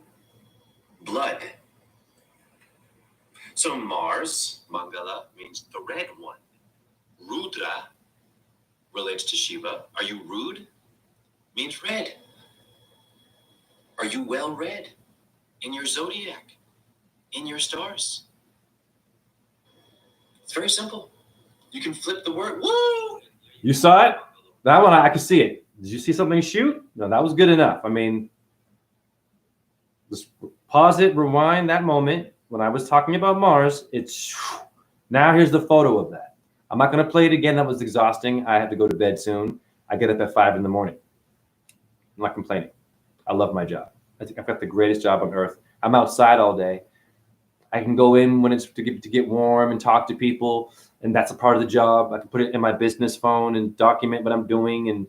Blood. So Mars, Mangala, means the red one. Rudra relates to Shiva. Are you rude? Means red. Are you well read? In your zodiac? In your stars? It's very simple. You can flip the word. Woo! You saw it? That one, I could see it. Did you see something shoot? No, that was good enough. I mean, just pause it, rewind that moment. When I was talking about Mars, it's now here's the photo of that. I'm not going to play it again. That was exhausting. I have to go to bed soon. I get up at 5 in the morning. I'm not complaining. I love my job. I think I've got the greatest job on earth. I'm outside all day. I can go in when it's to get warm and talk to people, and that's a part of the job. I can put it in my business phone and document what I'm doing and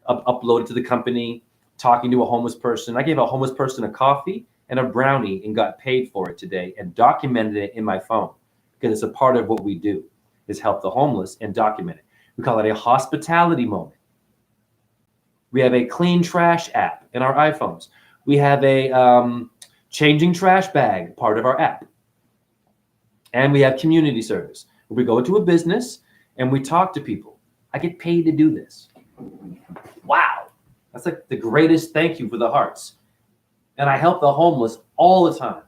upload it to the company. Talking to a homeless person. I gave a homeless person a coffee and a brownie and got paid for it today and documented it in my phone because it's a part of what we do is help the homeless and document it. We call it a hospitality moment. We have a clean trash app in our iPhones. We have a changing trash bag part of our app. And we have community service. We go into a business and we talk to people. I get paid to do this. Wow. That's like the greatest thank you for the hearts. And I help the homeless all the time.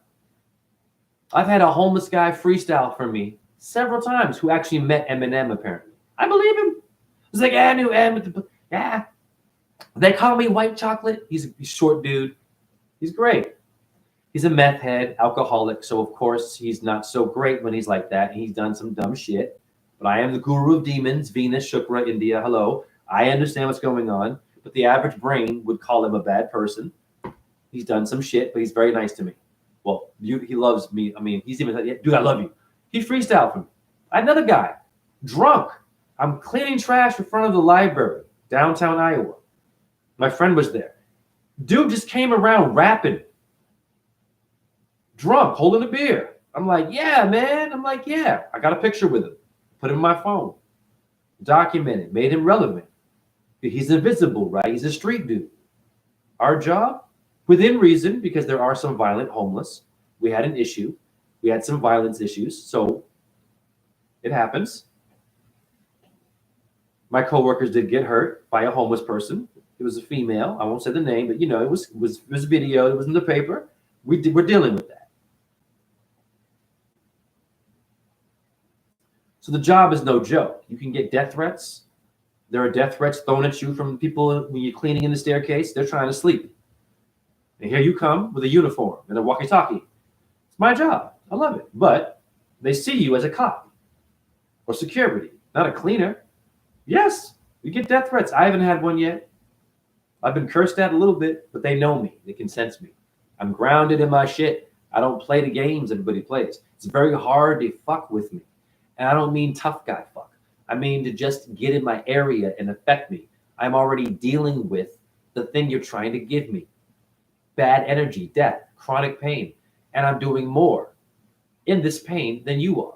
I've had a homeless guy freestyle for me several times who actually met Eminem, apparently. I believe him. He's like, yeah, I knew Eminem. Yeah. They call me White Chocolate. He's a short dude. He's great. He's a meth head, alcoholic. So, of course, he's not so great when he's like that. And he's done some dumb shit. But I am the guru of demons, Venus, Shukra, India. Hello. I understand what's going on. But the average brain would call him a bad person. He's done some shit, but he's very nice to me. Well, he loves me. I mean, he's even like, dude, I love you. He freestyled for me. Another guy, drunk. I'm cleaning trash in front of the library, downtown Iowa. My friend was there. Dude just came around rapping. Drunk, holding a beer. I'm like, yeah, man. I'm like, yeah. I got a picture with him. Put him in my phone. Documented. Made him relevant. He's invisible, right? He's a street dude. Our job, within reason, because there are some violent homeless. We had an issue. We had some violence issues. So it happens. My coworkers did get hurt by a homeless person. It was a female. I won't say the name, but it was video. It was in the paper. We're dealing with that. So the job is no joke. You can get death threats. There are death threats thrown at you from people when you're cleaning in the staircase. They're trying to sleep. And here you come with a uniform and a walkie-talkie. It's my job. I love it. But they see you as a cop or security, not a cleaner. Yes, you get death threats. I haven't had one yet. I've been cursed at a little bit, but they know me. They can sense me. I'm grounded in my shit. I don't play the games everybody plays. It's very hard to fuck with me. And I don't mean tough guy fuck. I mean to just get in my area and affect me. I'm already dealing with the thing you're trying to give me. Bad energy, death, chronic pain. And I'm doing more. in this pain than you are.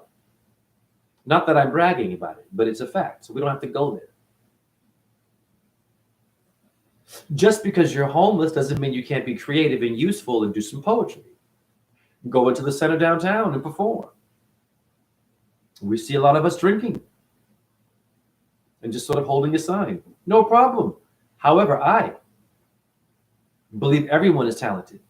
Not that I'm bragging about it, but it's a fact. So we don't have to go there. Just because you're homeless doesn't mean you can't be creative and useful and do some poetry. Go into the center downtown and perform. We see a lot of us drinking and just sort of holding a sign. No problem. However, I believe everyone is talented.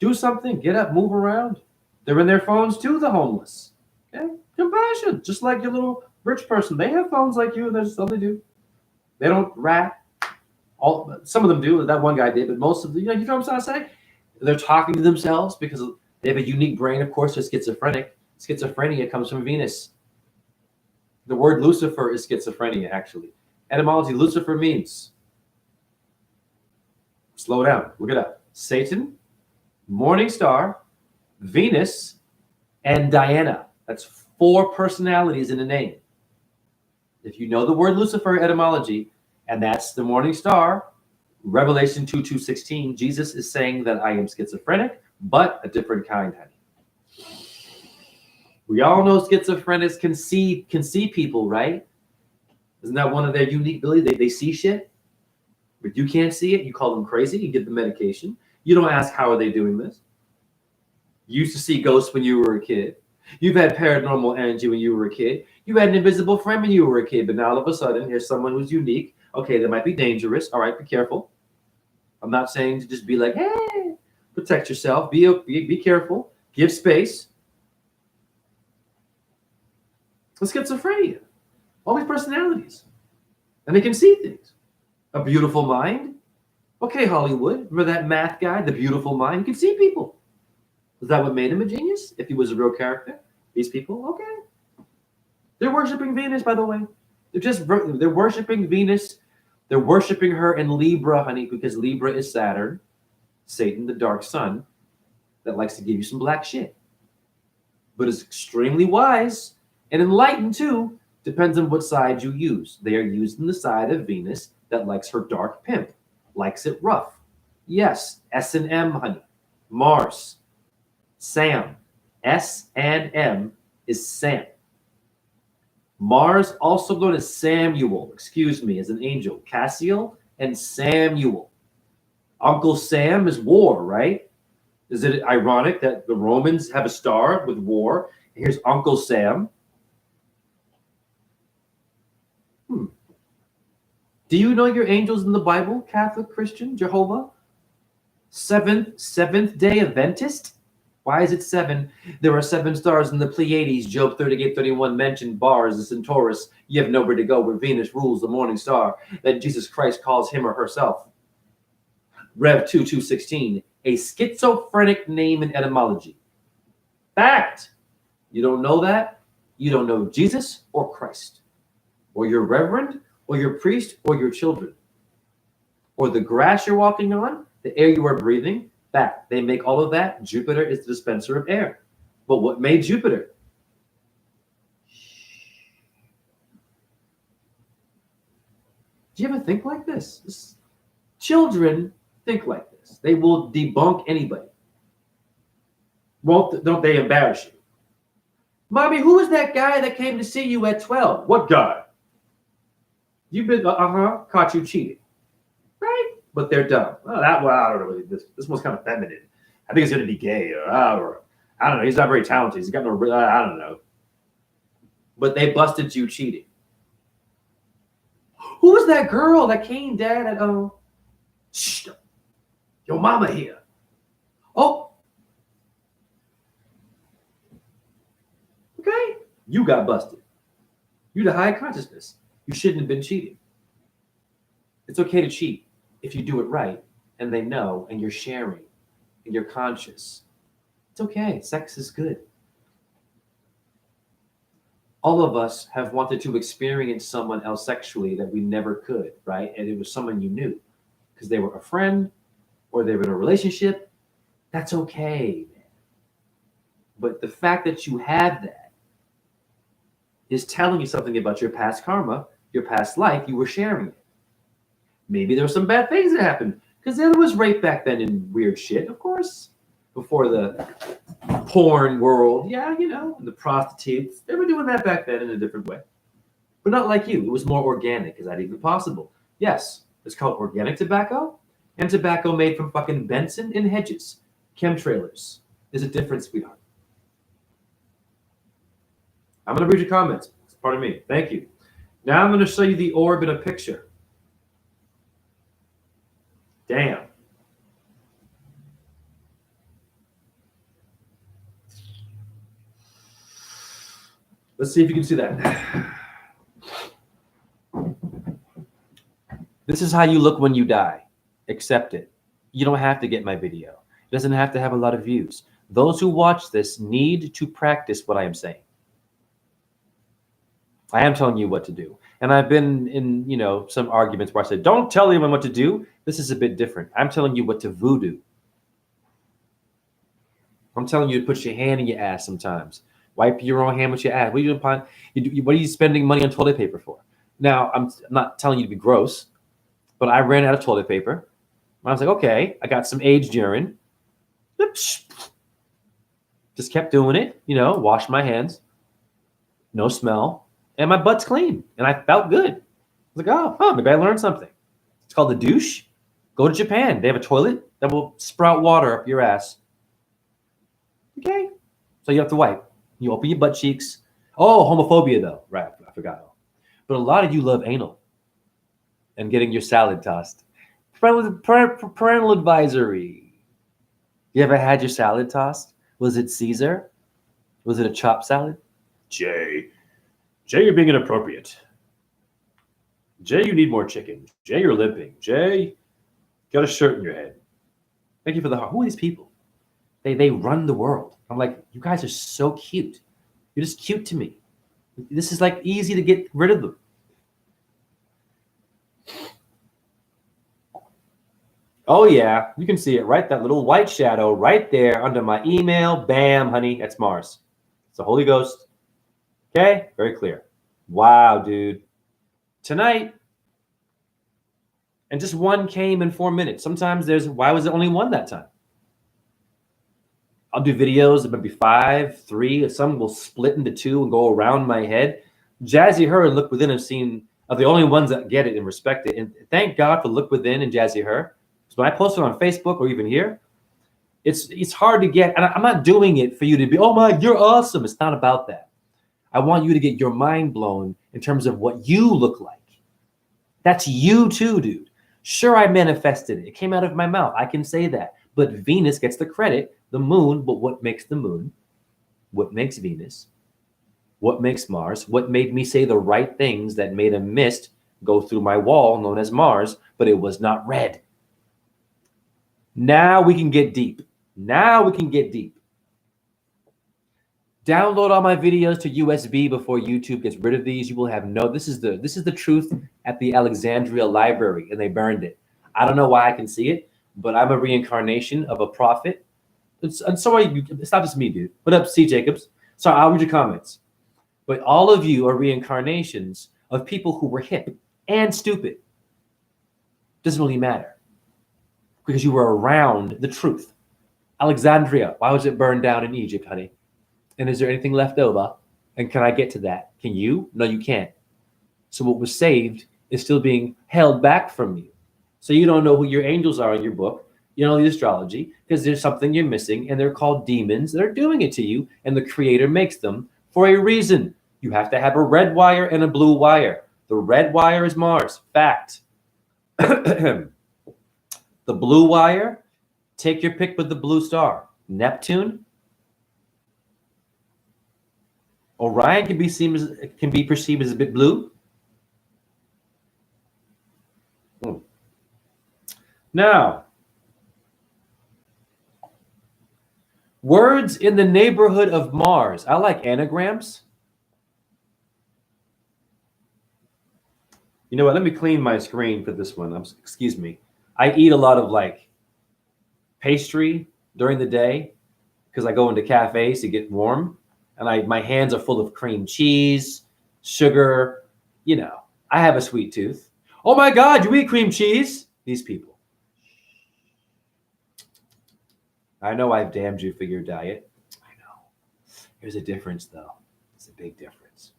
Do something, get up, move around. They're in their phones too, the homeless. Okay? Compassion, just like your little rich person. They have phones like you, and that's all they do. They don't rap. Some of them do, that one guy did, but most of them, you know what I'm trying to say? They're talking to themselves because they have a unique brain. Of course, they're schizophrenic. Schizophrenia comes from Venus. The word Lucifer is schizophrenia, actually. Etymology, Lucifer means, slow down, look it up. Satan, morning star, Venus, and Diana. That's 4 personalities in a name. If you know the word Lucifer etymology, and that's the morning star, Revelation 2:16, Jesus is saying that I am schizophrenic, but a different kind, honey. We all know schizophrenics can see people, right? Isn't that one of their unique abilities? They see shit, but you can't see it. You call them crazy. You give them medication. You don't ask how are they doing this. You used to see ghosts when you were a kid. You've had paranormal energy when you were a kid. You had an invisible friend when you were a kid, but now all of a sudden, here's someone who's unique. Okay, that might be dangerous. All right, be careful. I'm not saying to just be like, hey, protect yourself. Be careful. Give space. Schizophrenia. All these personalities. And they can see things. A beautiful mind. Okay, Hollywood. Remember that math guy, the beautiful mind? You can see people. Is that what made him a genius? If he was a real character? These people? Okay. They're worshiping Venus, by the way. They're worshiping Venus. They're worshiping her in Libra, honey, because Libra is Saturn, Satan, the dark sun, that likes to give you some black shit. But is extremely wise and enlightened too. Depends on what side you use. They are using the side of Venus that likes her dark pimp, likes it rough. Yes, S&M, honey. Mars. Sam. S and M is Sam. Mars, also known as Samuel, as an angel. Cassiel and Samuel. Uncle Sam is war, right? Is it ironic that the Romans have a star with war? Here's Uncle Sam. Do you know your angels in the Bible? Catholic, Christian, Jehovah? Seventh day Adventist? Why is it 7? There are 7 stars in the Pleiades. Job 38:31 mentioned Mars, the Centaurus. You have nowhere to go where Venus rules the morning star. That Jesus Christ calls him or herself. Rev 2:16, a schizophrenic name in etymology. Fact. You don't know that? You don't know Jesus or Christ, or your reverend, or your priest, or your children, or the grass you're walking on, the air you are breathing. Fact. They make all of that. Jupiter is the dispenser of air. But what made Jupiter? Do you ever think like this? Children think like this. They will debunk anybody. Don't they embarrass you? Mommy, who was that guy that came to see you at 12? What guy? You've been, caught you cheating. Right? But they're dumb. Oh, I don't know. This one's kind of feminine. I think he's going to be gay. Or I don't know. He's not very talented. He's got no, I don't know. But they busted you cheating. Who was that girl that came, Dad, at, shh, your mama here. Oh. Okay. You got busted. You the high consciousness. You shouldn't have been cheating. It's okay to cheat if you do it right and they know and you're sharing and you're conscious. It's okay. Sex is good. All of us have wanted to experience someone else sexually that we never could, right? And it was someone you knew because they were a friend or they were in a relationship. That's okay, man. But the fact that you had that is telling you something about your past karma, your past life. You were sharing it. Maybe there were some bad things that happened because there was rape back then and weird shit, of course, before the porn world. Yeah, the prostitutes. They were doing that back then in a different way. But not like you. It was more organic. Is that even possible? Yes. It's called organic tobacco and tobacco made from fucking Benson and Hedges. Chemtrailers. There's a difference, sweetheart. I'm going to read your comments. It's part of me. Thank you. Now I'm going to show you the orb in a picture. Damn. Let's see if you can see that. This is how you look when you die. Accept it. You don't have to get my video. It doesn't have to have a lot of views. Those who watch this need to practice what I am saying. I am telling you what to do. And I've been in, some arguments where I said, don't tell anyone what to do. This is a bit different. I'm telling you what to voodoo. I'm telling you to put your hand in your ass sometimes. Wipe your own hand with your ass. What are you spending money on toilet paper for? Now, I'm not telling you to be gross, but I ran out of toilet paper. I was like, okay, I got some aged urine. Just kept doing it, washed my hands. No smell. And my butt's clean. And I felt good. I was like, oh, maybe I learned something. It's called the douche. Go to Japan. They have a toilet that will sprout water up your ass. Okay. So you have to wipe. You open your butt cheeks. Oh, homophobia, though. Right. I forgot. But a lot of you love anal and getting your salad tossed. Parental advisory. You ever had your salad tossed? Was it Caesar? Was it a chopped salad? Jay, you're being inappropriate. Jay, you need more chicken. Jay, you're limping. Jay, got a shirt in your head. Thank you for the heart. Who are these people? They run the world. I'm like, you guys are so cute. You're just cute to me. This is like easy to get rid of them. Oh yeah, you can see it, right? That little white shadow right there under my email. Bam, honey, that's Mars. It's the Holy Ghost. Okay, very clear. Wow, dude. Tonight, and just one came in 4 minutes. Sometimes why was it only one that time? I'll do videos of maybe 5, 3, some will split into 2 and go around my head. Jazzy Her and Look Within are the only ones that get it and respect it. And thank God for Look Within and Jazzy Her. So when I post it on Facebook or even here, it's hard to get. And I'm not doing it for you to be, oh my, you're awesome. It's not about that. I want you to get your mind blown in terms of what you look like. That's you too, dude. Sure, I manifested it. It came out of my mouth. I can say that. But Venus gets the credit, the moon. But what makes the moon? What makes Venus? What makes Mars? What made me say the right things that made a mist go through my wall known as Mars, but it was not red? Now we can get deep. Download all my videos to USB before YouTube gets rid of these. You will have this is the truth at the Alexandria Library, and they burned it. I don't know why I can see it, but I'm a reincarnation of a prophet. It's not just me, dude. What up, C. Jacobs? Sorry, I'll read your comments. But all of you are reincarnations of people who were hip and stupid. Doesn't really matter because you were around the truth. Alexandria, why was it burned down in Egypt, honey? And is there anything left over? And can I get to that? Can you? No, you can't. So what was saved is still being held back from you. So you don't know who your angels are in your book. You know the astrology because there's something you're missing, and they're called demons. They're doing it to you, and the Creator makes them for a reason. You have to have a red wire and a blue wire. The red wire is Mars. Fact. The blue wire, take your pick with the blue star. Neptune. Orion can be perceived as a bit blue. Now, words in the neighborhood of Mars. I like anagrams. You know what? Let me clean my screen for this one. Excuse me. I eat a lot of pastry during the day because I go into cafes to get warm, and my hands are full of cream cheese, sugar. I have a sweet tooth. Oh my God, you eat cream cheese? These people. I know I've damned you for your diet. Here's a difference, though. It's a big difference.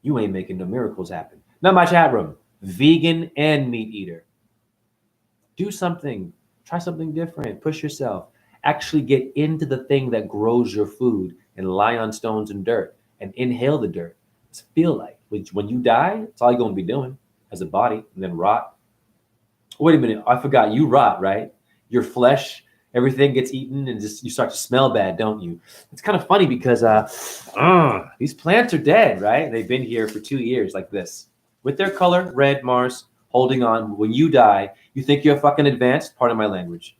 You ain't making no miracles happen. Not my chat room. Vegan and meat eater. Do something. Try something different. Push yourself. Actually get into the thing that grows your food and lie on stones and dirt and inhale the dirt. Just feel like when you die, it's all you're going to be doing as a body and then rot. Wait a minute. I forgot. You rot, right? Your flesh, everything gets eaten and just you start to smell bad, don't you? It's kind of funny because these plants are dead, right? They've been here for 2 years like this. With their color, red, Mars, holding on. When you die, you think you're fucking advanced? Pardon my language.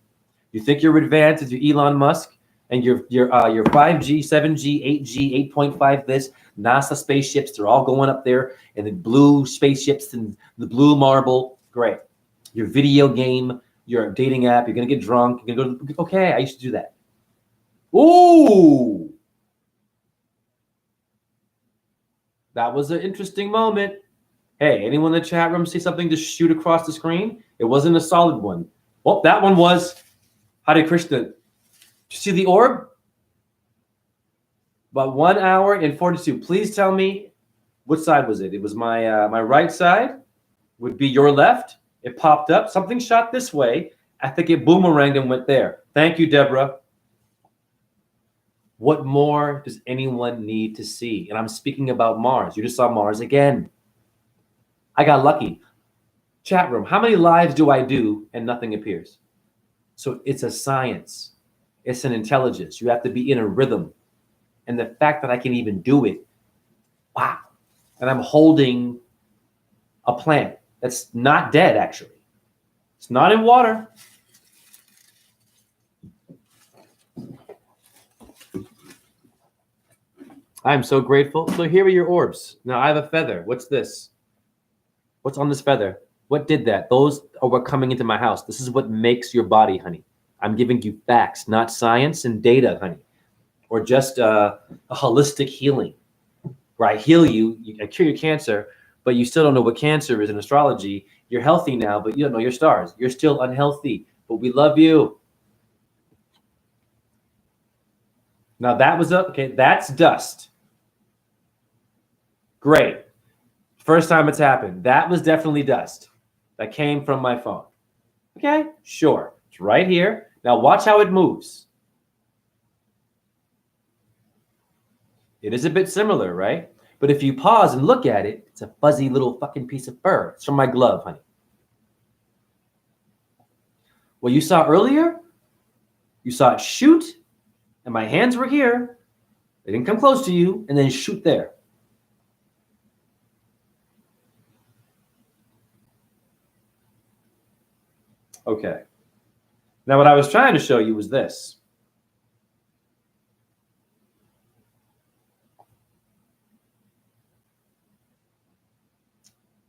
You think you're advanced as your Elon Musk and your 5G, 7G, 8G, 8.5 this, NASA spaceships, they're all going up there, and the blue spaceships and the blue marble. Great. Your video game, your dating app, you're going to get drunk. You're going to go, okay, I used to do that. Ooh. That was an interesting moment. Hey, anyone in the chat room see something just shoot across the screen? It wasn't a solid one. Well, that one was. Hare Krishna. Did you see the orb? About 1 hour and 42. Please tell me what side was it? It was my my right side. Would be your left. It popped up. Something shot this way. I think it boomeranged and went there. Thank you, Deborah. What more does anyone need to see? And I'm speaking about Mars. You just saw Mars again. I got lucky. Chat room. How many lives do I do and nothing appears? So it's a science. It's an intelligence. You have to be in a rhythm. And the fact that I can even do it, wow. And I'm holding a plant that's not dead, actually. It's not in water. I'm so grateful. So here are your orbs. Now I have a feather. What's this? What's on this feather? What did that? Those are what coming into my house. This is what makes your body, honey. I'm giving you facts, not science and data, honey. Or just a holistic healing where I heal you, I cure your cancer, but you still don't know what cancer is in astrology. You're healthy now, but you don't know your stars. You're still unhealthy, but we love you. Now that was okay. That's dust. Great. First time it's happened. That was definitely dust. That came from my phone. Okay, sure. It's right here. Now watch how it moves. It is a bit similar, right? But if you pause and look at it, it's a fuzzy little fucking piece of fur. It's from my glove, honey. What you saw earlier, you saw it shoot, and my hands were here. They didn't come close to you, and then shoot there. Okay. Now what I was trying to show you was this.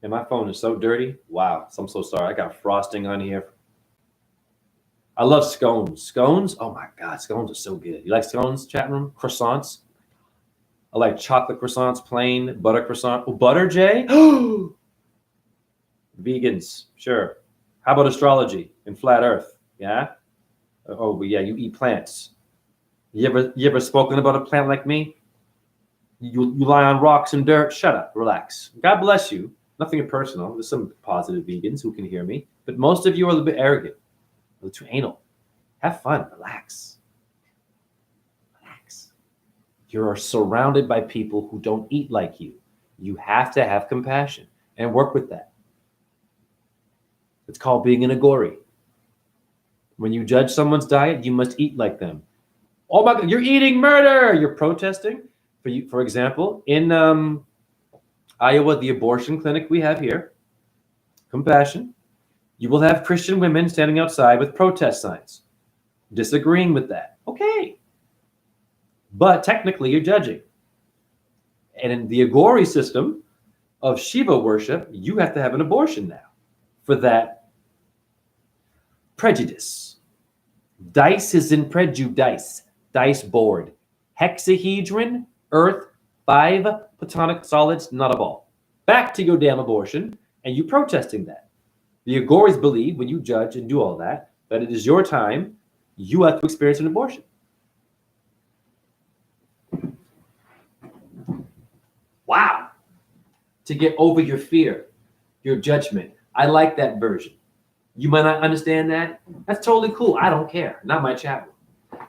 And my phone is so dirty. Wow. I'm so sorry. I got frosting on here. I love scones. Scones? Oh my God. Scones are so good. You like scones, chat room? Croissants? I like chocolate croissants, plain butter croissant. Oh, butter, Jay? Vegans. Sure. How about astrology and flat earth? Yeah? Oh, but yeah, you eat plants. You ever spoken about a plant like me? You lie on rocks and dirt. Shut up. Relax. God bless you. Nothing personal. There's some positive vegans who can hear me. But most of you are a little bit arrogant. A little too anal. Have fun. Relax. Relax. You're surrounded by people who don't eat like you. You have to have compassion and work with that. It's called being an agori. When you judge someone's diet, you must eat like them. Oh my God, you're eating murder. You're protesting. For example, in Iowa, the abortion clinic we have here, compassion, you will have Christian women standing outside with protest signs, disagreeing with that. Okay. But technically, you're judging. And in the Agori system of Shiva worship, you have to have an abortion now for that prejudice. Dice is in prejudice. Dice board. Hexahedron, earth, 5 platonic solids, not a ball. Back to your damn abortion, and you protesting that. The Agoris believe when you judge and do all that it is your time, you have to experience an abortion. Wow. To get over your fear, your judgment. I like that version. You might not understand that. That's totally cool. I don't care. Not my chat room.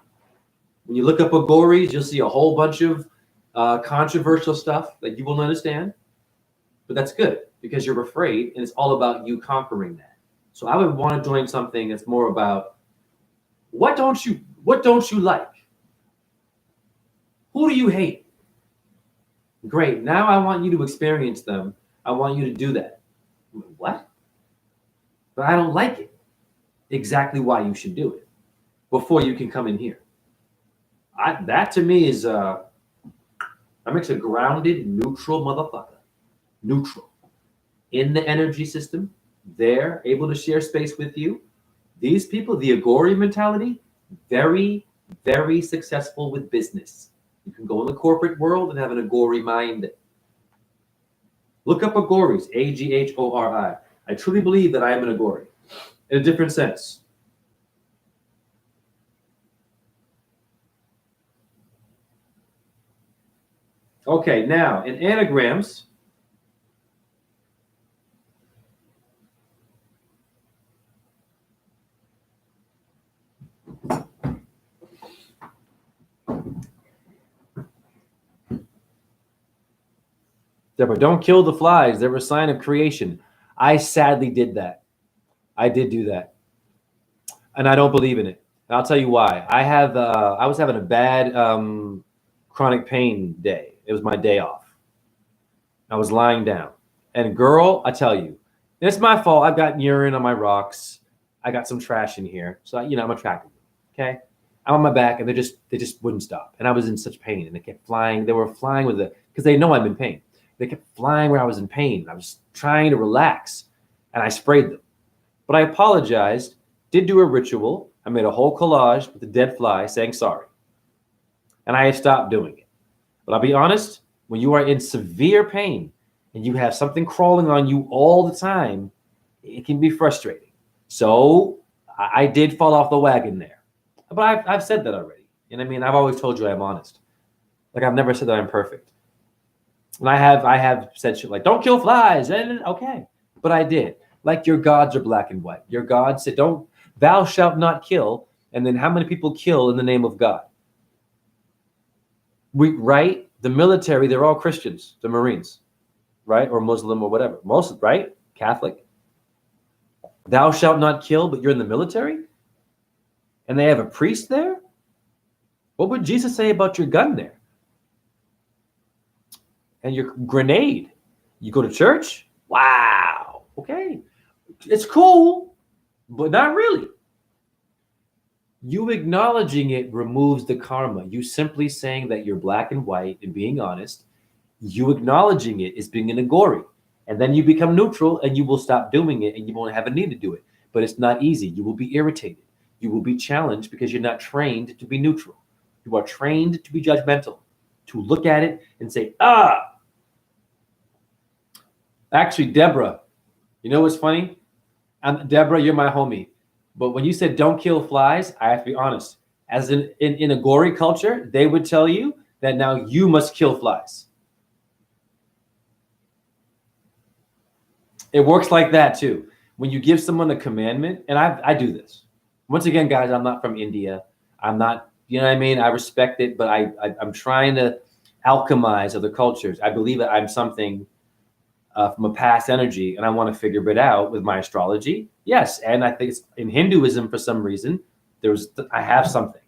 When you look up Agoris, you'll see a whole bunch of controversial stuff that you won't understand. But that's good because you're afraid, and it's all about you conquering that. So I would want to join something that's more about what don't you like? Who do you hate? Great. Now I want you to experience them. I want you to do that. What? But I don't like it. Exactly why you should do it before you can come in here. That to me is that makes a grounded, neutral motherfucker. Neutral. In the energy system, they're able to share space with you. These people, the Agori mentality, very, very successful with business. You can go in the corporate world and have an Agori mind. Look up Agoris, Aghori. I truly believe that I am an Agori in a different sense. Okay, now in anagrams, Deborah, don't kill the flies. They're a sign of creation. I sadly did that. I did do that. And I don't believe in it. And I'll tell you why. I was having a bad chronic pain day. It was my day off. I was lying down. And girl, I tell you, it's my fault. I've got urine on my rocks. I got some trash in here. So, I'm attracted. Okay. I'm on my back and they just wouldn't stop. And I was in such pain and they kept flying. They were flying because they know I'm in pain. They kept flying where I was in pain. I was trying to relax and I sprayed them. But I apologized, did do a ritual. I made a whole collage with the dead fly saying sorry. And I have stopped doing it. But I'll be honest, when you are in severe pain and you have something crawling on you all the time, it can be frustrating. So I did fall off the wagon there. But I've said that already. And I mean, I've always told you I'm honest. Like I've never said that I'm perfect. And I have said shit like, don't kill flies. And okay. But I did. Like your gods are black and white. Your God said, thou shalt not kill. And then how many people kill in the name of God? Right? The military, they're all Christians, the Marines, right? Or Muslim or whatever. Most, right? Catholic. Thou shalt not kill, but you're in the military? And they have a priest there? What would Jesus say about your gun there? And your grenade? You go to church? Wow. Okay. It's cool, but not really. You acknowledging it removes the karma. You simply saying that you're black and white and being honest, you acknowledging it is being an Agori. And then you become neutral and you will stop doing it and you won't have a need to do it. But it's not easy. You will be irritated. You will be challenged because you're not trained to be neutral. You are trained to be judgmental, to look at it and say, Actually, Deborah, you know what's funny? Deborah, you're my homie. But when you said don't kill flies, I have to be honest. As in Agori culture, they would tell you that now you must kill flies. It works like that too. When you give someone a commandment, and I do this. Once again, guys, I'm not from India. I'm not, you know what I mean? I respect it, but I'm trying to alchemize other cultures. I believe that I'm something from a past energy, and I want to figure it out with my astrology. Yes, and I think it's in Hinduism for some reason. I have something.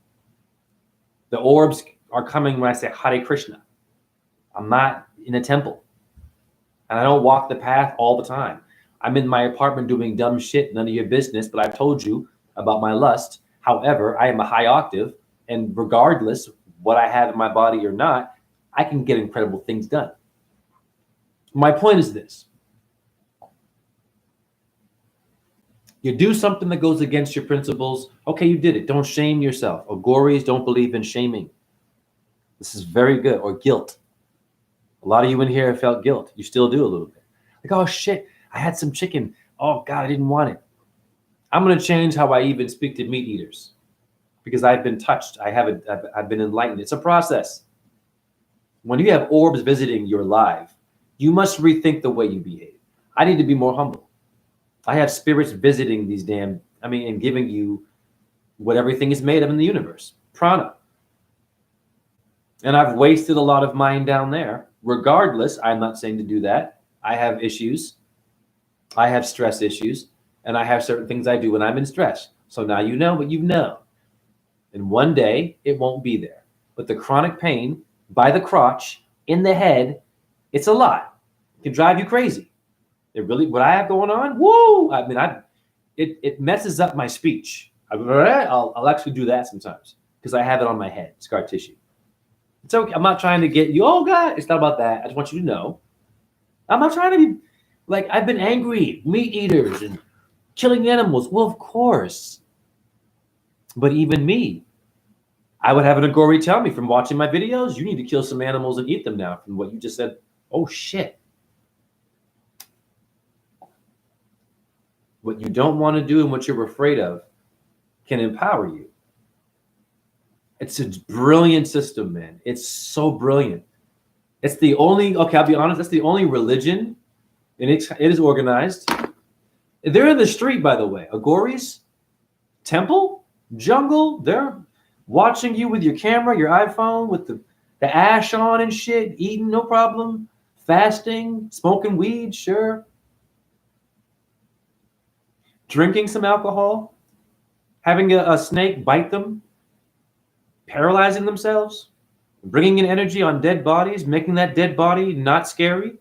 The orbs are coming when I say Hare Krishna. I'm not in a temple, and I don't walk the path all the time. I'm in my apartment doing dumb shit, none of your business. But I've told you about my lust. However, I am a high octave, and regardless what I have in my body or not, I can get incredible things done. My point is this. You do something that goes against your principles. Okay, you did it. Don't shame yourself. Agoris don't believe in shaming. This is very good. Or guilt. A lot of you in here have felt guilt. You still do a little bit. Like, oh shit, I had some chicken. Oh God, I didn't want it. I'm going to change how I even speak to meat eaters because I've been touched. I've been enlightened. It's a process. When you have orbs visiting your life, you must rethink the way you behave. I need to be more humble. I have spirits visiting these and giving you what everything is made of in the universe, prana. And I've wasted a lot of mine down there. Regardless, I'm not saying to do that. I have issues. I have stress issues. And I have certain things I do when I'm in stress. So now you know what you know. And one day it won't be there. But the chronic pain by the crotch in the head, it's a lot. It can drive you crazy. It really, what I have going on, woo! I mean, it messes up my speech. I'll actually do that sometimes because I have it on my head, scar tissue. It's okay. I'm not trying to get you, oh God, it's not about that. I just want you to know. I'm not trying to be like, I've been angry, meat eaters and killing animals. Well, of course. But even me, I would have an Agori tell me from watching my videos, you need to kill some animals and eat them now from what you just said. Oh, shit. What you don't want to do and what you're afraid of can empower you. It's a brilliant system, man. It's so brilliant. It's the only, okay, I'll be honest, that's the only religion, and it is organized. They're in the street, by the way. Agoris, temple, jungle, they're watching you with your camera, your iPhone, with the ash on and shit, eating, no problem, fasting, smoking weed, sure. Drinking some alcohol, having a snake bite them, paralyzing themselves, bringing in energy on dead bodies, making that dead body not scary.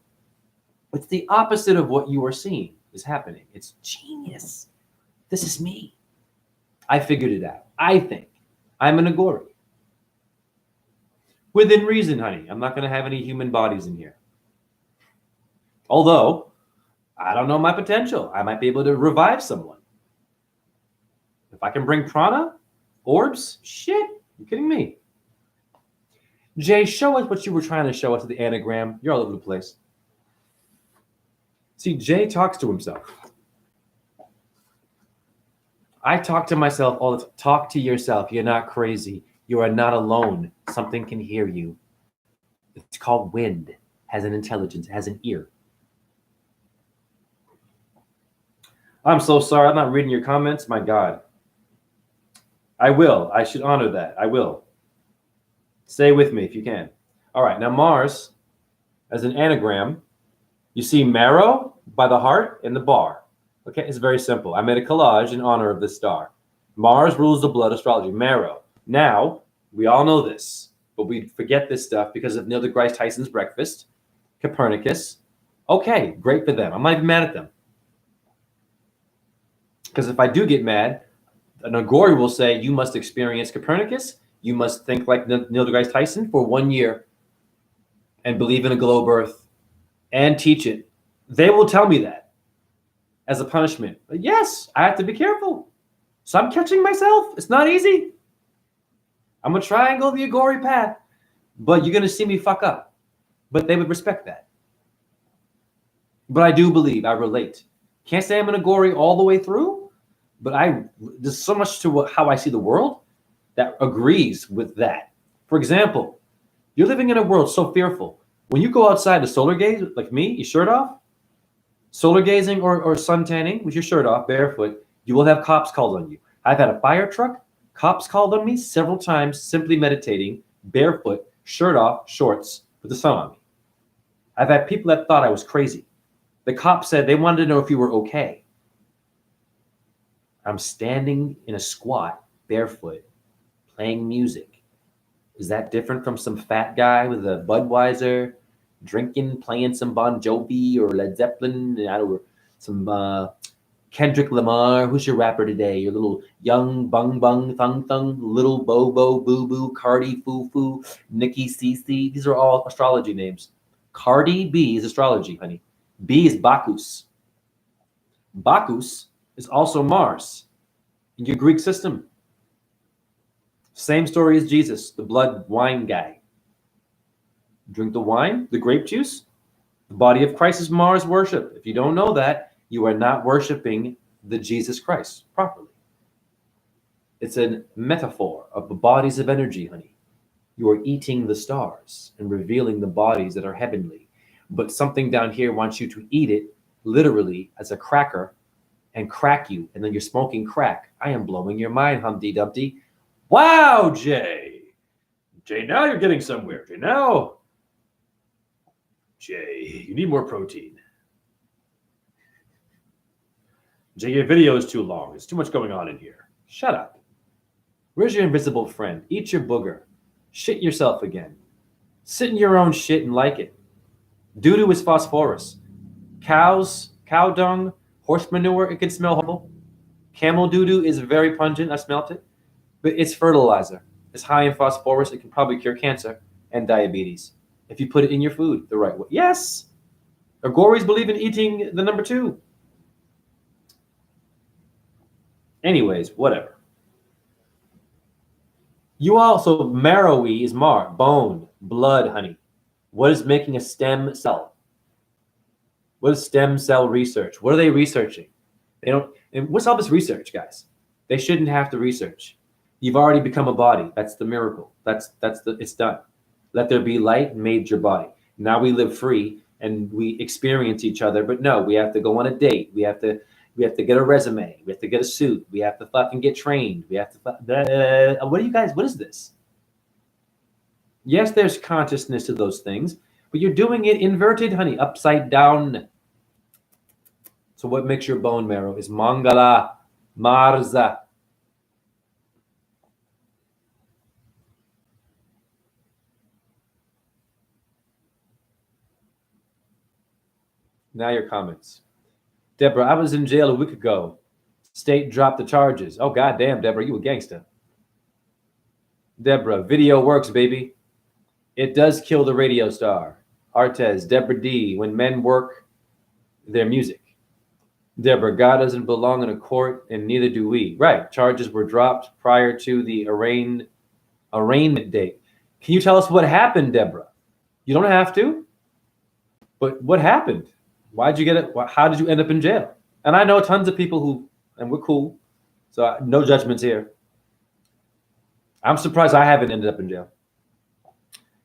It's the opposite of what you are seeing is happening. It's genius. This is me. I figured it out. I think I'm an Agori. Within reason, honey. I'm not going to have any human bodies in here. Although, I don't know my potential. I might be able to revive someone. If I can bring prana, orbs, shit, you kidding me? Jay, show us what you were trying to show us at the anagram. You're all over the place. See, Jay talks to himself. I talk to myself all the time. Talk to yourself. You're not crazy. You are not alone. Something can hear you. It's called wind. Has an intelligence. Has an ear. I'm so sorry. I'm not reading your comments. My God. I will. I should honor that. I will. Stay with me if you can. All right. Now, Mars, as an anagram, you see marrow by the heart and the bar. Okay. It's very simple. I made a collage in honor of this star. Mars rules the blood astrology. Marrow. Now, we all know this, but we forget this stuff because of Neil deGrasse Tyson's breakfast, Copernicus. Okay. Great for them. I'm not even mad at them. Because if I do get mad, an Agori will say, you must experience Copernicus. You must think like Neil deGrasse Tyson for 1 year and believe in a globe earth and teach it. They will tell me that as a punishment. But yes, I have to be careful. So I'm catching myself. It's not easy. I'm going to try and go the Agori path, but you're going to see me fuck up. But they would respect that. But I do believe, I relate. Can't say I'm an Agori all the way through, but there's so much to how I see the world that agrees with that. For example, you're living in a world so fearful. When you go outside to solar gaze, like me, your shirt off, solar gazing or sun tanning with your shirt off, barefoot, you will have cops called on you. I've had a fire truck, cops called on me several times, simply meditating, barefoot, shirt off, shorts, with the sun on me. I've had people that thought I was crazy. The cops said they wanted to know if you were okay. I'm standing in a squat, barefoot, playing music. Is that different from some fat guy with a Budweiser, drinking, playing some Bon Jovi or Led Zeppelin, or some Kendrick Lamar? Who's your rapper today? Your little young bung bung thung thung, little Bobo Boo Boo, Cardi Foo Foo, Nikki Cece. These are all astrology names. Cardi B is astrology, honey. B is Bacchus. Bacchus is also Mars in your Greek system. Same story as Jesus, the blood wine guy. Drink the wine, the grape juice. The body of Christ is Mars worship. If you don't know that, you are not worshiping the Jesus Christ properly. It's a metaphor of the bodies of energy, honey. You are eating the stars and revealing the bodies that are heavenly. But something down here wants you to eat it literally as a cracker and crack you, and then you're smoking crack. I am blowing your mind, Humpty Dumpty. Wow, Jay. Jay, now you're getting somewhere. Jay, now. Jay, you need more protein. Jay, your video is too long. There's too much going on in here. Shut up. Where's your invisible friend? Eat your booger. Shit yourself again. Sit in your own shit and like it. Doo-doo is phosphorus. Cow dung, horse manure, it can smell horrible. Camel doo-doo is very pungent. I smelt it. But it's fertilizer. It's high in phosphorus. It can probably cure cancer and diabetes if you put it in your food the right way. Yes. Agoris believe in eating the number 2. Anyways, whatever. You also, marrowy is bone, blood, honey. What is making a stem cell? What is stem cell research? What are they researching? They don't. And what's all this research, guys? They shouldn't have to research. You've already become a body. That's the miracle. It's done. Let there be light, made your body. Now we live free and we experience each other. But no, we have to go on a date. We have to get a resume. We have to get a suit. We have to fucking get trained. We have to. What do you guys? What is this? Yes, there's consciousness to those things, but you're doing it inverted, honey, upside down. So what makes your bone marrow is Mangala, Marza. Now your comments. Deborah, I was in jail a week ago. State dropped the charges. Oh, goddamn, Deborah, you a gangster. Deborah, video works, baby. It does kill the radio star. Artez, Deborah D, when men work their music. Deborah, God doesn't belong in a court, and neither do we. Right. Charges were dropped prior to the arraignment date. Can you tell us what happened, Deborah? You don't have to. But what happened? Why'd you get it? How did you end up in jail? And I know tons of people who, and we're cool. So no judgments here. I'm surprised I haven't ended up in jail.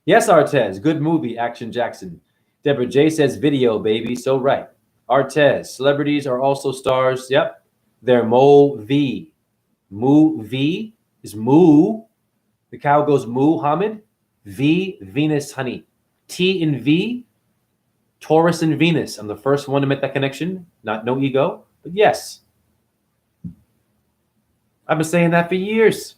Yes, Artez, good movie, Action Jackson. Deborah J says video, baby. So right. Artez, celebrities are also stars. Yep. They're Mo V. Moo V is moo. The cow goes moo, Hamid. V, Venus, honey. T in V, Taurus and Venus. I'm the first one to make that connection. No ego, but yes. I've been saying that for years.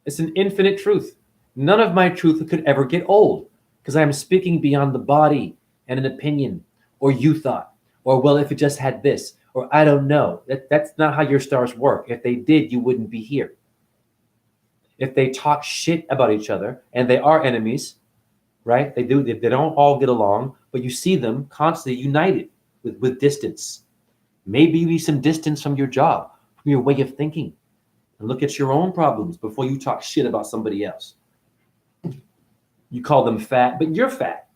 It's an infinite truth. None of my truth could ever get old because I am speaking beyond the body and an opinion or you thought or, well, if it just had this or I don't know. That's not how your stars work. If they did, you wouldn't be here. If they talk shit about each other and they are enemies, right? They do. They don't all get along, but you see them constantly united with distance. Maybe some distance from your job, from your way of thinking. And look at your own problems before you talk shit about somebody else. You call them fat, but you're fat.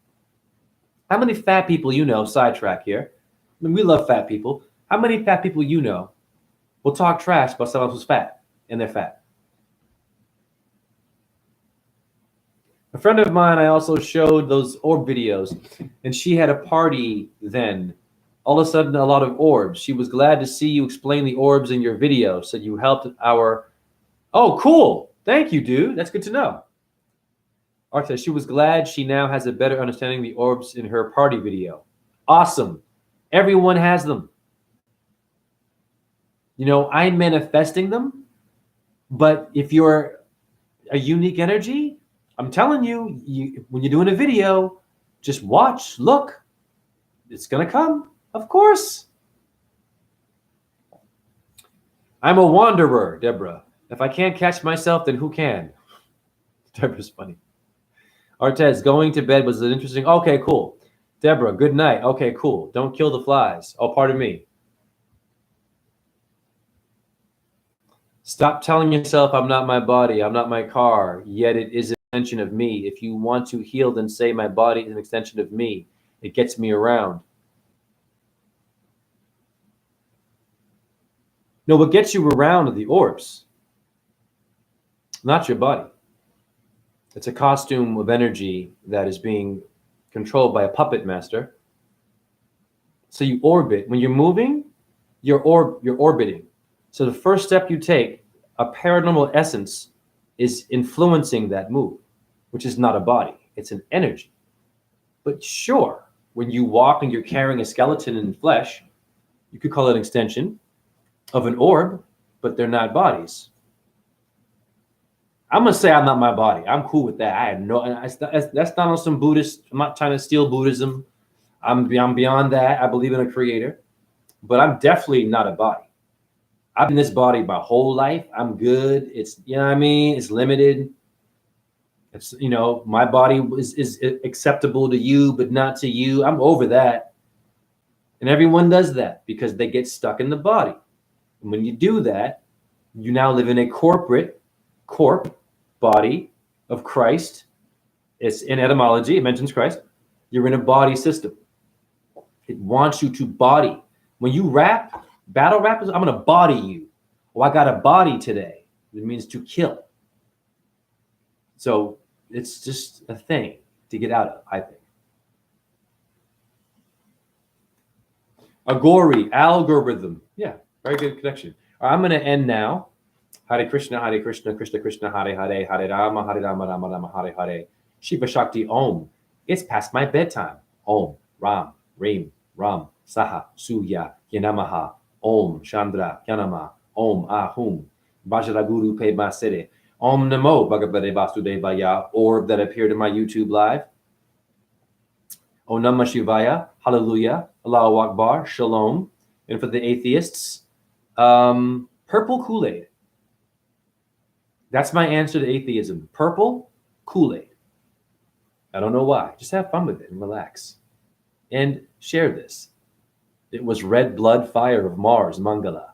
How many fat people you know, sidetrack here? I mean, we love fat people. How many fat people you know will talk trash about someone who's fat and they're fat? A friend of mine, I also showed those orb videos, and she had a party then. All of a sudden, a lot of orbs. She was glad to see you explain the orbs in your video, said you helped our... Oh, cool. Thank you, dude. That's good to know. Arta, she was glad she now has a better understanding of the orbs in her party video. Awesome. Everyone has them. You know, I'm manifesting them, but if you're a unique energy, I'm telling you, when you're doing a video, just watch, look. It's going to come, of course. I'm a wanderer, Deborah. If I can't catch myself, then who can? Deborah's funny. Artez, going to bed was an interesting... Okay, cool. Deborah, good night. Okay, cool. Don't kill the flies. Oh, pardon me. Stop telling yourself I'm not my body, I'm not my car, yet it is an extension of me. If you want to heal, then say my body is an extension of me. It gets me around. No, what gets you around are the orbs, not your body. It's a costume of energy that is being controlled by a puppet master. So you orbit. When you're moving, you're orbiting. So the first step you take, a paranormal essence is influencing that move, which is not a body, it's an energy. But sure, when you walk and you're carrying a skeleton in flesh, you could call it an extension of an orb, but they're not bodies. I'm gonna say I'm not my body. I'm cool with that. I have no. That's not on some Buddhist. I'm not trying to steal Buddhism. I'm beyond that. I believe in a creator, but I'm definitely not a body. I've been in this body my whole life. I'm good. It's, you know what I mean. It's limited. It's, you know, my body is acceptable to you, but not to you. I'm over that. And everyone does that because they get stuck in the body. And when you do that, you now live in a corp body of Christ. It's in etymology, it mentions Christ. You're in a body system. It wants you to body. When you rap, battle rap is, I'm going to body you. Oh, I got a body today. It means to kill. So it's just a thing to get out of, I think. Agori, algorithm. Yeah, very good connection. All right, I'm going to end now. Hare Krishna, Krishna Krishna, Hare Hare, Hare Rama, Rama Rama, Hare Hare. Shiva Shakti Om. It's past my bedtime. Om, Ram, Reem, Ram, Saha, Suya, Yanamaha, Om, Chandra, Yanama, Om, Ahum, Vajraguru Pema Sere. Om Namo Bhagavate Vasudevaya, orb that appeared in my YouTube live. Om Namah Shivaya, Hallelujah, Allahu Akbar, Shalom. And for the atheists, purple Kool-Aid. That's my answer to atheism. Purple Kool-Aid. I don't know why. Just have fun with it and relax. And share this. It was red blood fire of Mars, Mangala.